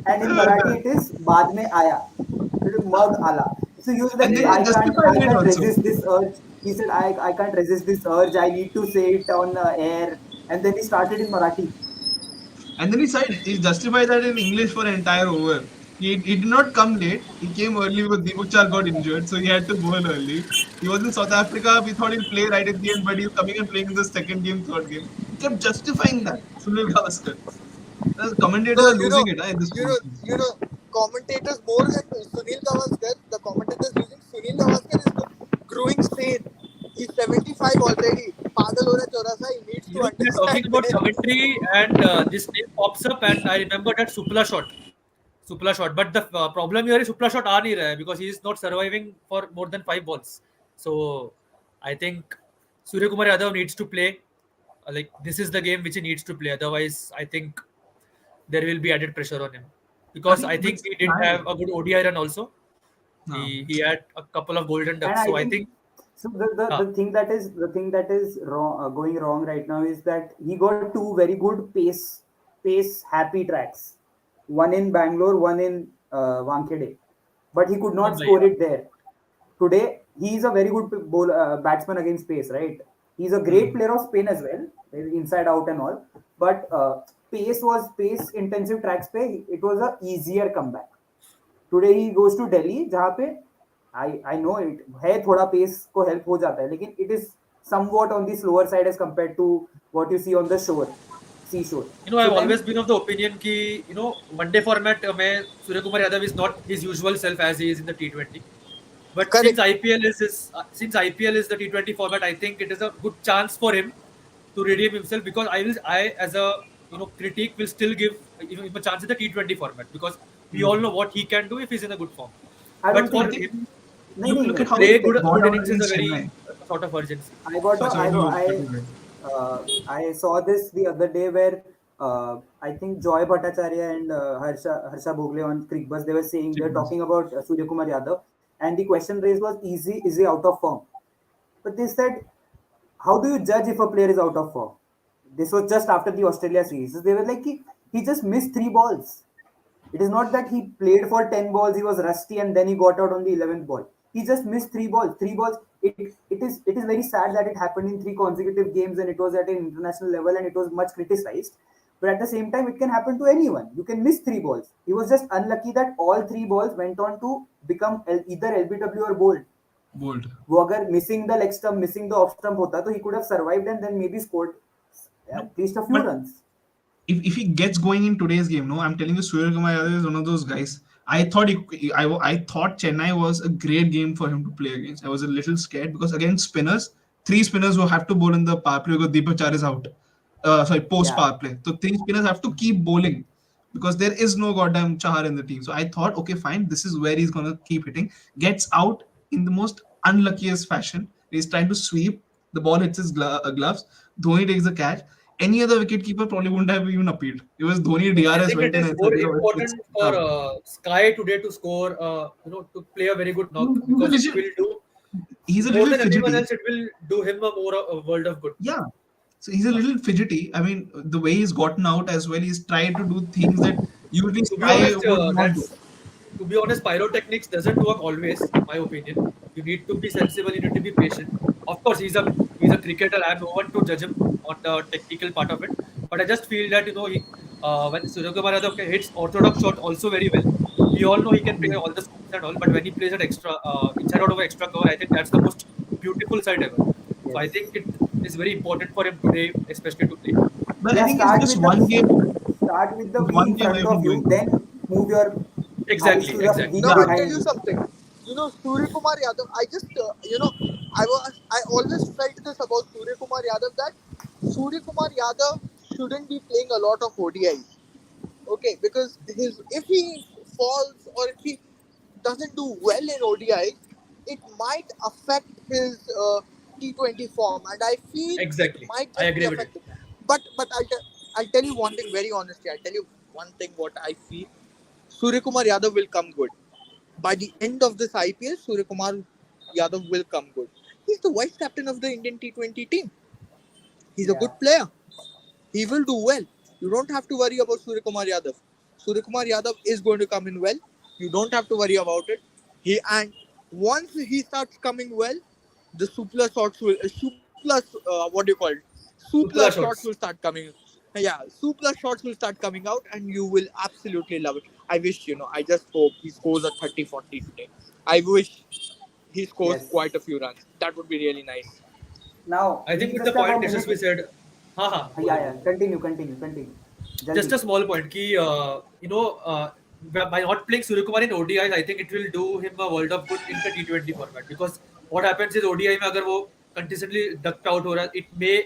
and in Marathi it is बाद में आया. So it is Mag Ala. So he was like, And अरे then "Ki, he I can't, justified I it can't also. resist this urge." He said, I can't resist this urge. I need to say it on air. And then he started in Marathi. And then he justified that in English for an entire over. He did not come late. He came early because Deepak Char got injured, so he had to bowl early. He was in South Africa. We thought he'll play right at the end, but he's coming and playing in the second game, third game. He kept justifying that. Sunil Gavaskar. The commentators No, are losing it in this nonsense. commentators more than Sunil Gavaskar, the commentators using Sunil Gavaskar is growing sane. He's 75 already. पागल हो रहा है Chaurasa. He needs to we are talking understand about that. commentary, and this name pops up, and I remember that Supla shot. Supla shot. But the problem here is Supla shot aa nahi raha hai because he is not surviving for more than 5 balls. So I think Surya Kumar Yadav needs to play. Like this is the game which he needs to play. Otherwise, I think there will be added pressure on him I because I think with think he didn't Sky, have a good ODI run also. uh, He had a couple of golden And ducks. I So I think think so. The thing that is wrong, going wrong right now is that he got two very good pace happy tracks, one in Bangalore, one in Wankhede, but he could not Mumbai. score it there. Today, he is a very good batsman against pace, right? He's a great player of spin as well, inside out and all. But pace intensive tracks पे it was a easier comeback. Today he goes to Delhi जहाँ पे I know it है थोड़ा pace को help हो जाता है लेकिन it is somewhat on the slower side as compare to what you see on the shore see shore so I've then always been of the opinion कि one-day format में Surya Kumar Yadav is not his usual self as he is in the T20. But Correct. since IPL is the T20 format, I think it is a good chance for him to redeem himself because I as a critic will still give him a chance in the T20 format because we all know what he can do if he's in a good form. I But don't for I think think him नहीं look नहीं look at how he play देख bought good out innings is a against very Chennai. sort of urgency. I got a, Sorry, I, you got- go. Let me wait. I saw this the other day where I think Joy Bhattacharya and Harsha Bhogle on Crickbuzz they were saying they're Chickens. talking about Surya Kumar Yadav and the question raised was is he out of form? But they said how do you judge if a player is out of form? This was just after the Australia series. So they were like he just missed 3 balls. It is not that he played for 10 balls, he was rusty and then he got out on the 11th ball. He just missed three balls. Three balls. It is very sad that it happened in three consecutive games and it was at an international level and it was much criticized. But at the same time, it can happen to anyone. You can miss three balls. He was just unlucky that all three balls went on to become either LBW or bold. Bold. वो अगर missing the leg stump, missing the off stump होता तो he could have survived and then maybe scored No, at least a few but runs. if he gets going in today's game, no, I'm telling you, Surya Kumar Yadav is one of those guys. I thought Chennai was a great game for him to play against. I was a little scared because against spinners, three spinners who have to bowl in the power play because Deepak Char is out. Sorry, post Yeah, power play. So three spinners have to keep bowling because there is no goddamn Chahar in the team. So I thought, okay, fine, this is where he's gonna keep hitting. Gets out in the most unluckiest fashion. He's trying to sweep. The ball hits his gloves. Dhoni takes the catch. Any other wicketkeeper probably wouldn't have even appealed. It was Dhoni, I DRS think it went in is and said, more you know, it's important for done. Sky today to score, to play a very good knock He's a because it little, will do he's a more little than anyone fidgety. else. It will do him a world of good. Yeah. So he's a little fidgety. I mean, the way he's gotten out as well, he's tried to do things that usually To be Sky honest, would not do. pyrotechnics doesn't work always. My opinion. You need to be sensible. You need to be patient. Of course, he's a cricketer. I have no one to judge him on the technical part of it. But I just feel that when Suryakumar Yadav hits orthodox shot also very well. We all know he can play all the scoops and all, but when he plays at extra inside out of extra cover, I think that's the most beautiful side ever. So I yes. think it is very important for him today, especially to play. But I Yeah, think it's just one game. start with the It's V one in game front away from of you, doing good. then move your eyes Exactly, to the exactly. V Now Yeah. I'll tell behind you you. something. Surya Kumar Yadav. I just I always felt this about Surya Kumar Yadav that Surya Kumar Yadav shouldn't be playing a lot of ODIs. Okay, because his if he falls or if he doesn't do well in ODIs, it might affect his T20 form, and I feel it Exactly. might I just be agree with it. affected. But I'll tell you one thing very honestly. I'll tell you one thing what I feel. Surya Kumar Yadav will come good. By the end of this IPL, Surya Kumar Yadav will come good. He's the vice captain of the Indian T20 team. He's a Yeah. good player. He will do well. You don't have to worry about Surya Kumar Yadav. Surya Kumar Yadav is going to come in well. You don't have to worry about it. And once he starts coming well, the super shots will what do you call it? Super Supla shots will shots. start coming. Yeah, super shots will start coming out, and you will absolutely love it. I wish I just hope he scores a 30-40 today. I wish he scores Yes. quite a few runs. That would be really nice. Now I think we with the just have a point minute. Yashasvi said, haha, Yeah, bole, yeah. bole. Continue. Just Jaldi. a small point. By not playing Suryakumar in ODIs, I think it will do him a world of good in the T20 format because what happens is ODI में अगर वो consistently ducked out हो रहा है, it may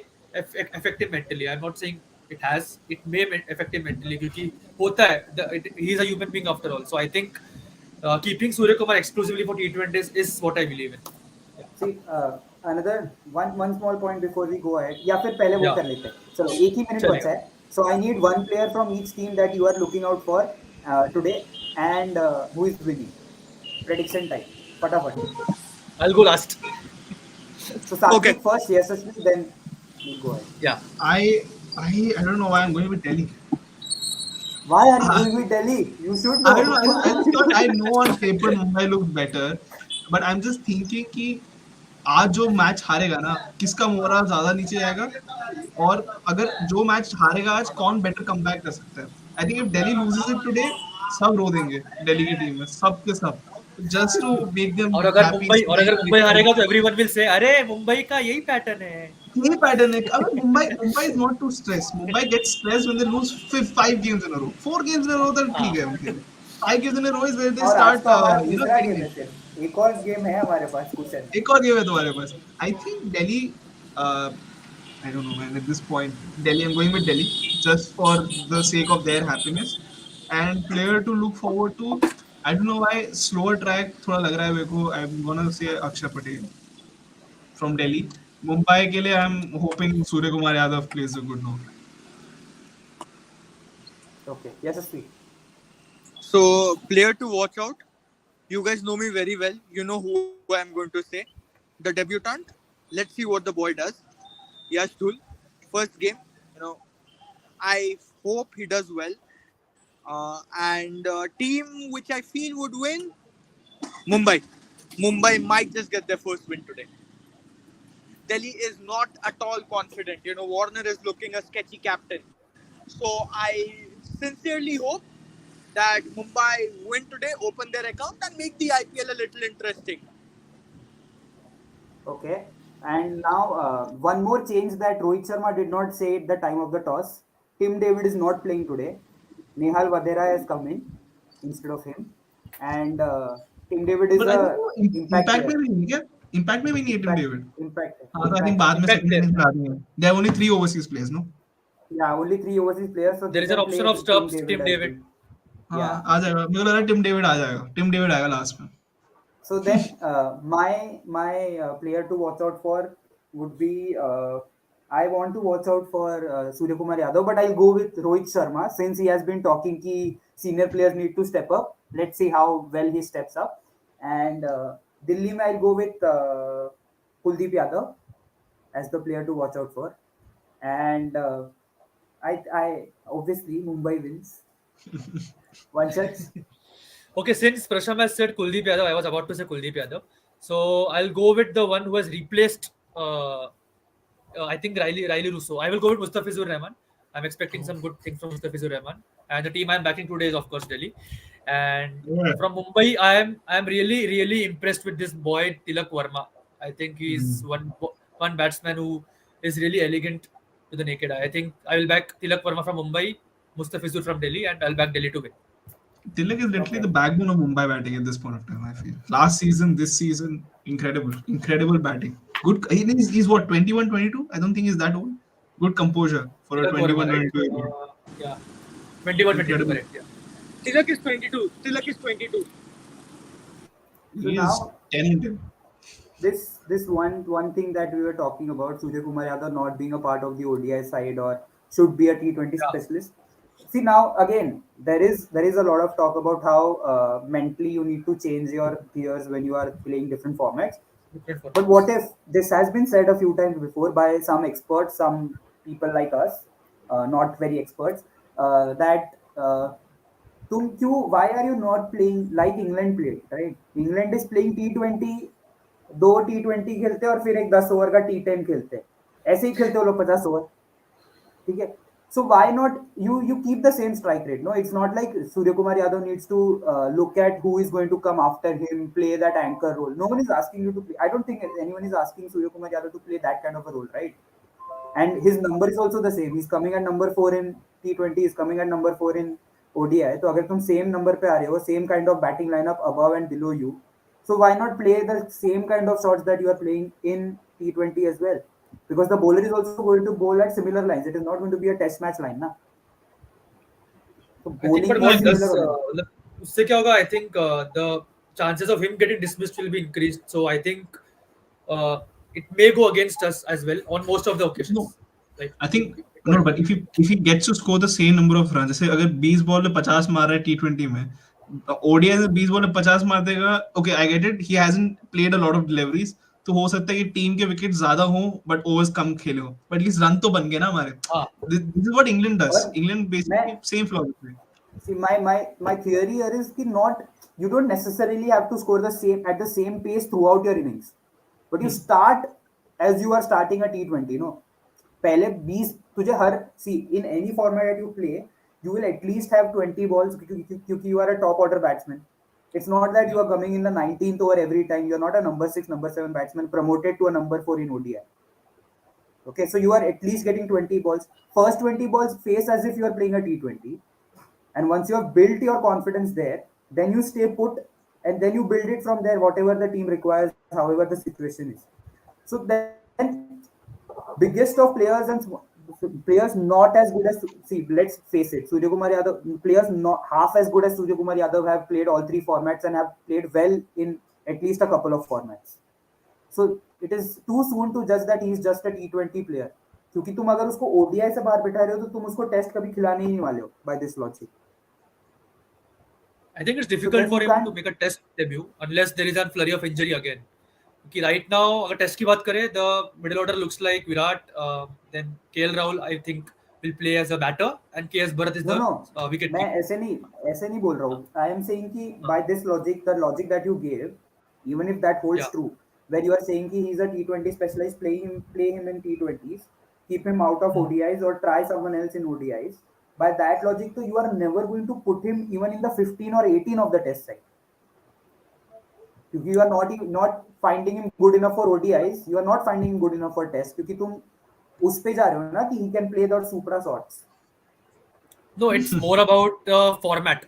affect him mentally. I'm not saying it may affect him mentally क्योंकि होता है. He's a human being after all. So I think keeping Suryakumar exclusively for T20s is what I believe in. Yeah. See, another one small point before we go ahead. या फिर पहले वो Yeah. कर लेते हैं. चलो एक ही मिनट चलेगा. बचा है. So I need one player from each team that you are looking out for today and who is winning. Prediction time. फटाफट. I'll go last. So Okay. Satvik first, Yashasvi, then we'll go ahead. Yeah. I don't know why I'm going with Delhi. Why are you going with Delhi? You should I don't know. know. I just thought I know on paper Mumbai looks better, but I'm just thinking कि आज जो match हारेगा ना किसका मोरा ज्यादा नीचे जाएगा और अगर जो मैच हारेगा आज कौन बेटर कमबैक कर सकता है I think if Delhi loses it today सब रो देंगे दिल्ली की टीम में सब के सब just to make them happy और अगर मुंबई हारेगा तो एवरीवन विल से अरे मुंबई का यही पैटर्न है. यही पैटर्न है अगर Mumbai is not too stress Mumbai gets stress when they lose 5 games in a row 4 games in a row तो ठीक हाँ. है उनके लिए 5 games in a row is where they और आज start तो हमारा you know दूसरा getting गेम है it. सिर्फ एक और गेम है हमारे पास कुशन. एक और गेम है तुम्हारे पास I think Delhi I don't know man at this point Delhi I'm going with Delhi just for the sake of their happiness and player to look forward to I don't know why slower track थोड़ा लग रहा है मेरे को I'm gonna say Akshay Patel from Delhi Mumbai के लिए I'm hoping Surya Kumar Yadav plays a good knock. Okay, Yashasvi. So, player to watch out. You guys know me very well. You know who I'm going to say. The debutant. Let's see what the boy does. Yash Dhul. First game. You know, I hope he does well. And team which I feel would win Mumbai. Mumbai might just get their first win today. Delhi is not at all confident. Warner is looking a sketchy captain. So I sincerely hope that Mumbai win today, open their account, and make the IPL a little interesting. Okay. And now one more change that Rohit Sharma did not say at the time of the toss. Tim David is not playing today. Nehal Vadera has come in instead of him, and Tim David is But I think a वो impact impact में player. भी नहीं है क्या? Impact में भी नहीं है टिम Impact, डेविड. हाँ, तो I think impact. बाद में Impact second player. innings में आती है. There are only 3 overseas players, no? Yeah, only three overseas players, so There they is an can option play of Tim Stubbs, David Tim as David. well. हाँ, Yeah. आ जाएगा. मेरे को लग रहा है टिम डेविड आ जाएगा. टिम डेविड आएगा last में. So then, my player to watch out for would be I want to watch out for Surya Kumar Yadav, but I'll go with Rohit Sharma since he has been talking ki senior players need to step up. Let's see how well he steps up. And Delhi, mein I'll go with Kuldeep Yadav as the player to watch out for. And I obviously Mumbai wins. One such. Okay, since Prasham has said Kuldeep Yadav, I was about to say Kuldeep Yadav. So I'll go with the one who has replaced, I think, Riley Russo. I will go with Mustafizur Rahman. I'm expecting some good things from Mustafizur Rahman. And the team I'm backing today is, of course, Delhi. And Yeah. from Mumbai, I am really impressed with this boy Tilak Verma. I think he's Hmm. one batsman who is really elegant to the naked eye. I think I will back Tilak Verma from Mumbai, Mustafizur from Delhi, and I'll back Delhi to win. Tilak is literally the Okay. backbone of Mumbai batting at this point of time, I feel. Last season, this season, incredible. Incredible batting. Good. He's what, 21, 22? I don't think he's that old. Good composure for a Tilak Verma, 21, right? 22-year-old. Yeah, 21, 22, Incredible. correct. Yeah. Tilak is 22. Tilak is 22. So He is now talented. this one thing that we were talking about, Surya Kumar Yadav not being a part of the ODI side or should be a T20 Yeah, specialist. See now again, there is a lot of talk about how mentally you need to change your gears when you are playing different formats. different But what formats. if this has been said a few times before by some experts, some people like us, not very experts, that तुम क्यों why are you not playing like England played, right? England is playing T20, दो T20 खेलते हैं और फिर एक 10 over का T10 खेलते हैं, ऐसे ही खेलते हो लोग 50 ओवर, ठीक है. So why not you keep the same strike rate? No, it's not like Surya Kumar Yadav needs to look at who is going to come after him, play that anchor role. No one is asking you to play. I don't think anyone is asking Surya Kumar Yadav to play that kind of a role, right? And his number is also the same. He's coming at number 4 in T20. He's coming at number 4 in ODI. तो अगर तुम same number पे आ रहे हो, same kind of batting lineup above and below you, so why not play the same kind of shots that you are playing in T20 as well? Because the bowler is also going to bowl at similar lines. It is not going to be a test match line, ना. तो I think, bowling but बहुत what similar does होने वाला. उससे क्या होगा? I think the chances of him getting dismissed will be increased. So I think uh, it may go against us as well on most of the No, occasions. Like I think it no, got but if he gets to score the same number of runs, जैसे अगर 20 ball में 50 मार रहा है T20 में, ODI में 20 ball में 50 मार देगा. Okay, I get it. He hasn't played a lot of deliveries. तो हो सकता है कि टीम के विकेट ज्यादा हो बट ओवर्स कम खेले हो, बट एटलीस्ट रन तो बन गए ना हमारे. हाँ, This is what England does. और England मैं basically same philosophy. see my theory here is कि not you don't necessarily have to score the same at the same pace throughout your innings, but you start as you are starting a T20, no. पहले 20 तुझे हर see in any format that you play you will at least have 20 balls क्योंकि you are a top order batsman. It's not that yeah. you are coming in the 19th over every time. You're not a number 6, number 7 batsman promoted to a number 4 in ODI. Okay, so you are at least getting 20 balls. First 20 balls face as if you are playing a T20. And once you have built your confidence there, then you stay put and then you build it from there, whatever the team requires, however the situation is. So then, biggest of players and players not as good as see. Let's face it, Surya Kumar Yadav players not half as good as Surya Kumar Yadav have played all three formats and have played well in at least a couple of formats. So it is too soon to judge that he is just a T20 player. क्योंकि तुम अगर उसको ODI से बाहर बिठा रहे हो तो तुम उसको टेस्ट कभी खिलाने ही नहीं वाले हो by this logic. I think it's So difficult then for you him to can't. make a test debut unless there is a flurry of injury again. कि right now अगर टेस्ट की बात करें, the middle order looks like Virat, then KL Rahul I think will play as a batter and KS Bharat is No, the no. wicket मैं keeper. ऐसे नहीं बोल रहा हाँ, हूँ. I am saying कि हाँ, by this logic, the logic that you gave, Even if that holds Yeah. true, where you are saying he's a T20 specialist, play him in T20s, keep him out of Hmm. ODIs or try someone else in ODIs. By that logic, though, you are never going to put him even in the 15 or 18 of the test side. क्योंकि you are not finding him good enough for ODIs, you are not finding him good enough for test क्योंकि तुम उस पे जा रहे हो ना कि he can play the supra sorts. No, it's more about format.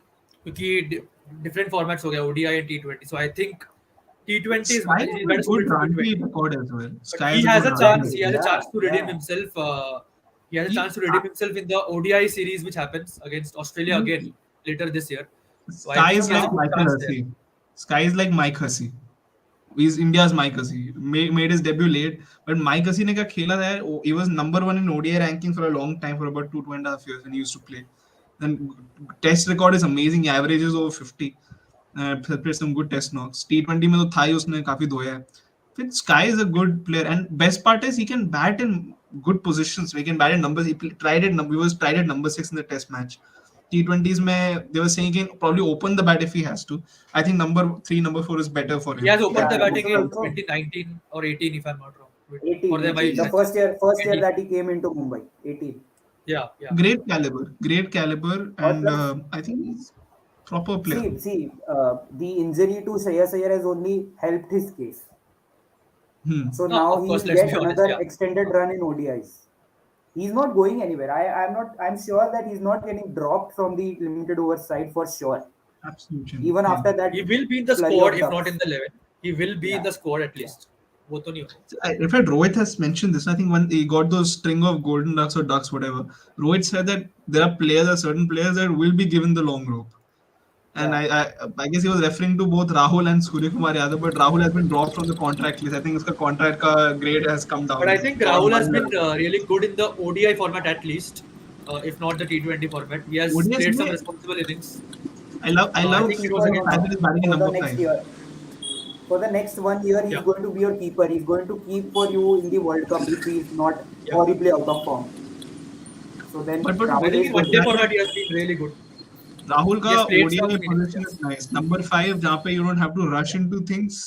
क्योंकि different formats हो गया ODI and T20. So I think T20 is Sky has he's a better good suited for Ranji T20. record as well. But Sky he has a has good a Ranji chance. He record. has a Yeah, chance to redeem yeah. himself. He has a He, chance to redeem himself in the ODI series, which happens against Australia again he, later this year. So I Sky think is he has a like Now, good Michael chance there. Hussey. Sky is like Mike Hussey. He's India's Mike Hussey. Made his debut late, but Mike Hussey ने क्या खेला है? He was number one in ODI ranking for a long time, for about 2.5 years when he used to play. And test record is amazing. He averages over 50. Played some good test knocks. T20 में तो था ही उसने काफी धोया है. But Sky is a good player, and best part is he can bat in good positions. He can bat in numbers. He was tried at number 6 in the test match. T20s में they were saying he can probably open the bat if he has to. I think number 3, number 4 is better for He him. has opened the yeah, this batting was in also 2019 or 18, if I'm not wrong, for 18, the 18. Vice The 18. first year 18. that he came into Mumbai, 18. Yeah, yeah. Great caliber, Or and plus, I think he's proper player. see, the injury to Shreyas Iyer has only helped his case. Hmm. So No, now of he course. will Let's get be honest. another Yeah. extended run in ODIs. He's not going anywhere. I'm sure that he's not getting dropped from the limited over side for sure. Absolutely not. Even Yeah. after He that will be in the flurry squad, of if not in ducks. the 11. He will be in Yeah, the squad at yeah. least. वो तो नहीं होगा. In fact, Rohit has mentioned this. I think when he got those string of golden ducks or ducks, whatever, Rohit said that there are certain players that will be given the long rope. And Yeah. I guess he was referring to both Rahul and Surya Kumar Yadav, but Rahul has been dropped from the contract list. I think his contract grade has come But down. I He's think on Rahul has one been level. really good in the ODI format at least, if not the T20 format. He has ODS played some में responsible innings. I I love think it was Keeper the against. fact that he's batting in for the number next 5. year. For the next 1 year, he's Yeah, going to be your keeper. He's going to keep for you in the World Cup if he's not yeah. horribly out of form. So then But I Rahul think is in good one day enough. format he has been really good. Rahul He का has played ODI some innings. position is Yes. nice. Number 5, जहाँ पे you don't have to rush into things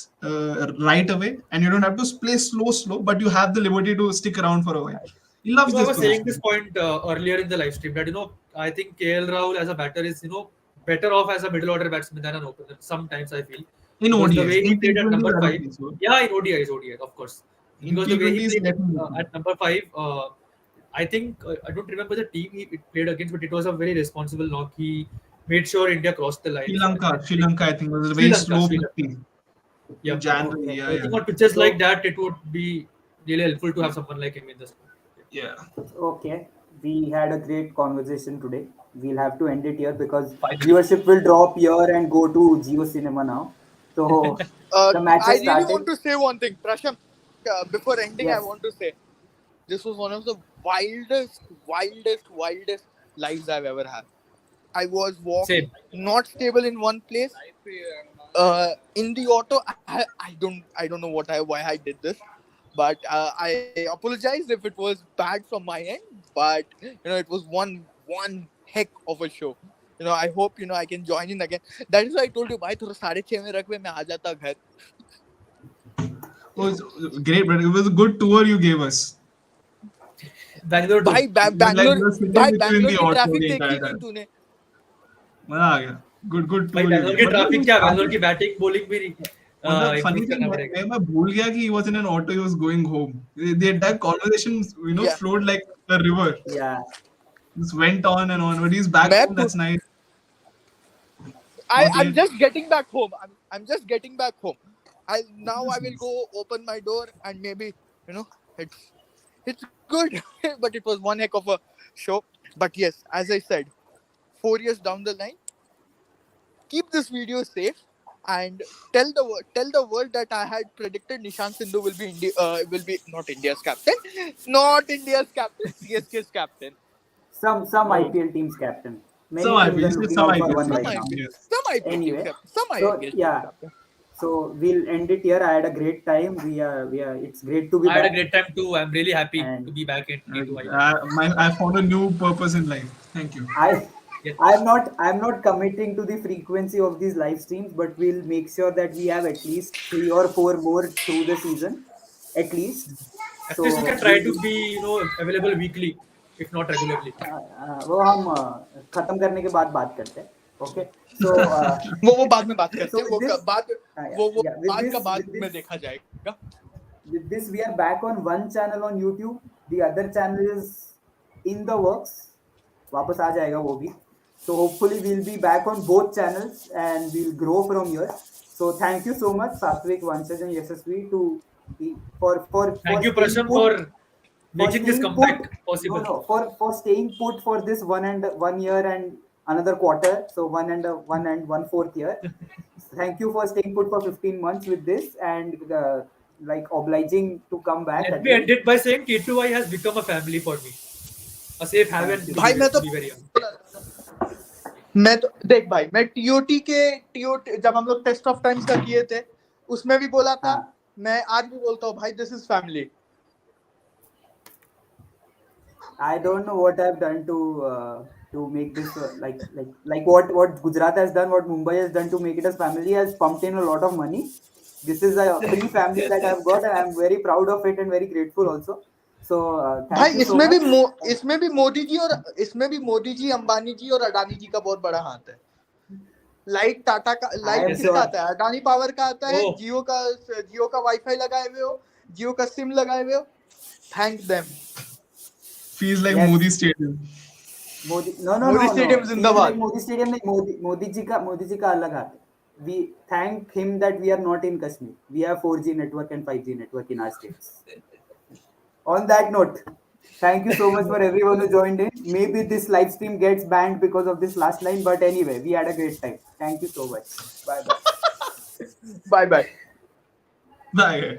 right away, and you don't have to play slow, but you have the liberty to stick around for a while. He loves I this was saying this position. point earlier in the live stream that I think KL Rahul as a batter is better off as a middle order batsman than an opener. Sometimes I feel In because the ODIs, way he in played at T20s, number I don't five, think so. yeah, in ODIs, of course, In because the way he T20s, played let him look. at number 5, I think I don't remember the team he played against, but it was a very responsible knock. He made sure India crossed the line. So I Sri think Lanka, I think was a Sri very Lanka, slow Sri Lanka. pitch in Yep, yep. January. Okay. Yeah, So I yeah, think on pitches like So that, it would be really helpful to have someone like him in the squad. yeah. okay, we had a great conversation today. We'll have to end it here because Finally. viewership will drop here and go to Geo Cinema now. So the match I has really want started. to say one thing, Prasham. Before ending, I Yes. want to say this was one of the wildest lives I've ever had. I was walking, Same. not stable in one place. In the auto, I don't know why I did this, but I apologize if it was bad from my end. But it was one heck of a show. I hope I can join in again. That is why I told you, भाई थोड़ा 6:30 में रख मैं आ जाता घर. It was great, but it was a good tour you gave us. Bangalore भाई too. It was like we Bangalore were sitting भाई with you in Bangalore the की auto ट्रैफिक the देखी entire नहीं time. तूने. मजा आ गया. Good भाई tour you बैंगलोर gave. की मतलब ट्रैफिक you क्या बैंगलोर started. की बैटिंग बॉलिंग भी मतलब funny इम्प्रूव thing करना है, पड़ेगा. मैं भूल गया कि he was in an auto, he was going home. The entire conversation, Yeah. flowed like a river. Yeah. Just went on and on. But he's back मैं home. That's nice. बहुत I'm late. just getting back home. I'm just getting back home. I will go open my door and maybe it's good, but it was one heck of a show. But yes, as I said, 4 years down the line, keep this video safe and tell the world that I had predicted Nishant Sindhu will be not India's captain, CSK's captain. Some Oh, IPL teams captain. some Many teams IPL. are You said looking some out for IPL one teams. right Some now. IPL, Yes. some IPL teams Anyway, captain, some so IPL teams yeah, captain. so we'll end it here. I had a great time. We are. It's great to be I had a back. great time too. I'm really happy to And be back in T2I. I found a new purpose in life. Thank you. I, Yes. I'm not committing to the frequency of these live streams, but we'll make sure that we have at least 3 or 4 more through the season, at least. At least we So can try to be, available weekly, if not regularly. वो हम खत्म करने के बाद बात करते हैं. Okay. So वो बाद में बात करते so हैं. with this, वो yeah, बाद का बाद में देखा जाएगा. with this we are back on one channel on YouTube. The other channel is in the works. वापस आ जाएगा वो भी. So hopefully we'll be back on both channels and we'll grow from here. So thank you so much, Satvik, Vanshaj, and Yashasvi, for Thank you, staying Prasham, put, for making this comeback possible. for staying put for this 1 year and another quarter. So 1 and 1/4 year. Thank you for staying put for 15 months with this and like obliging to come back Let me again. end it by saying T2I has become a family for me. A safe haven, Thank you. भाई मैं to तो be very honest. देख भाई, मैं TOT जब हम लोग test of times का किए थे उसमें भी बोला था. हाँ. मैं आज भी बोलता हूँ भाई, this is family. I don't know what I've done to make this like what Gujarat has done, what Mumbai has done to make it as family has pumped in a lot of money. This is a free family that I've got, and I'm very proud of it and very grateful also. So भाई thank you so much. इसमें भी मोदी जी, अंबानी जी और अडानी जी का बहुत बड़ा हाथ है. Light Tata का, I लाइट am किसका sure. आता है? अडानी पावर का आता है. Oh. जियो का वाईफाई लगाए हुए हो, जियो का सिम लगाए हुए हो. Thank them. Feels like Yes. Modi Stadium. Modi, Modi no. Stadium Feels जिंदाबाद. like Modi Stadium नहीं, मोदी जी का अलग हाथ है. We thank him that we are not in Kashmir. We have 4G network and 5G network in our states. On that note, thank you so much for everyone who joined in. Maybe this live stream gets banned because of this last line, but anyway, we had a great time. Thank you so much. Bye bye. Bye bye. Bye, guys.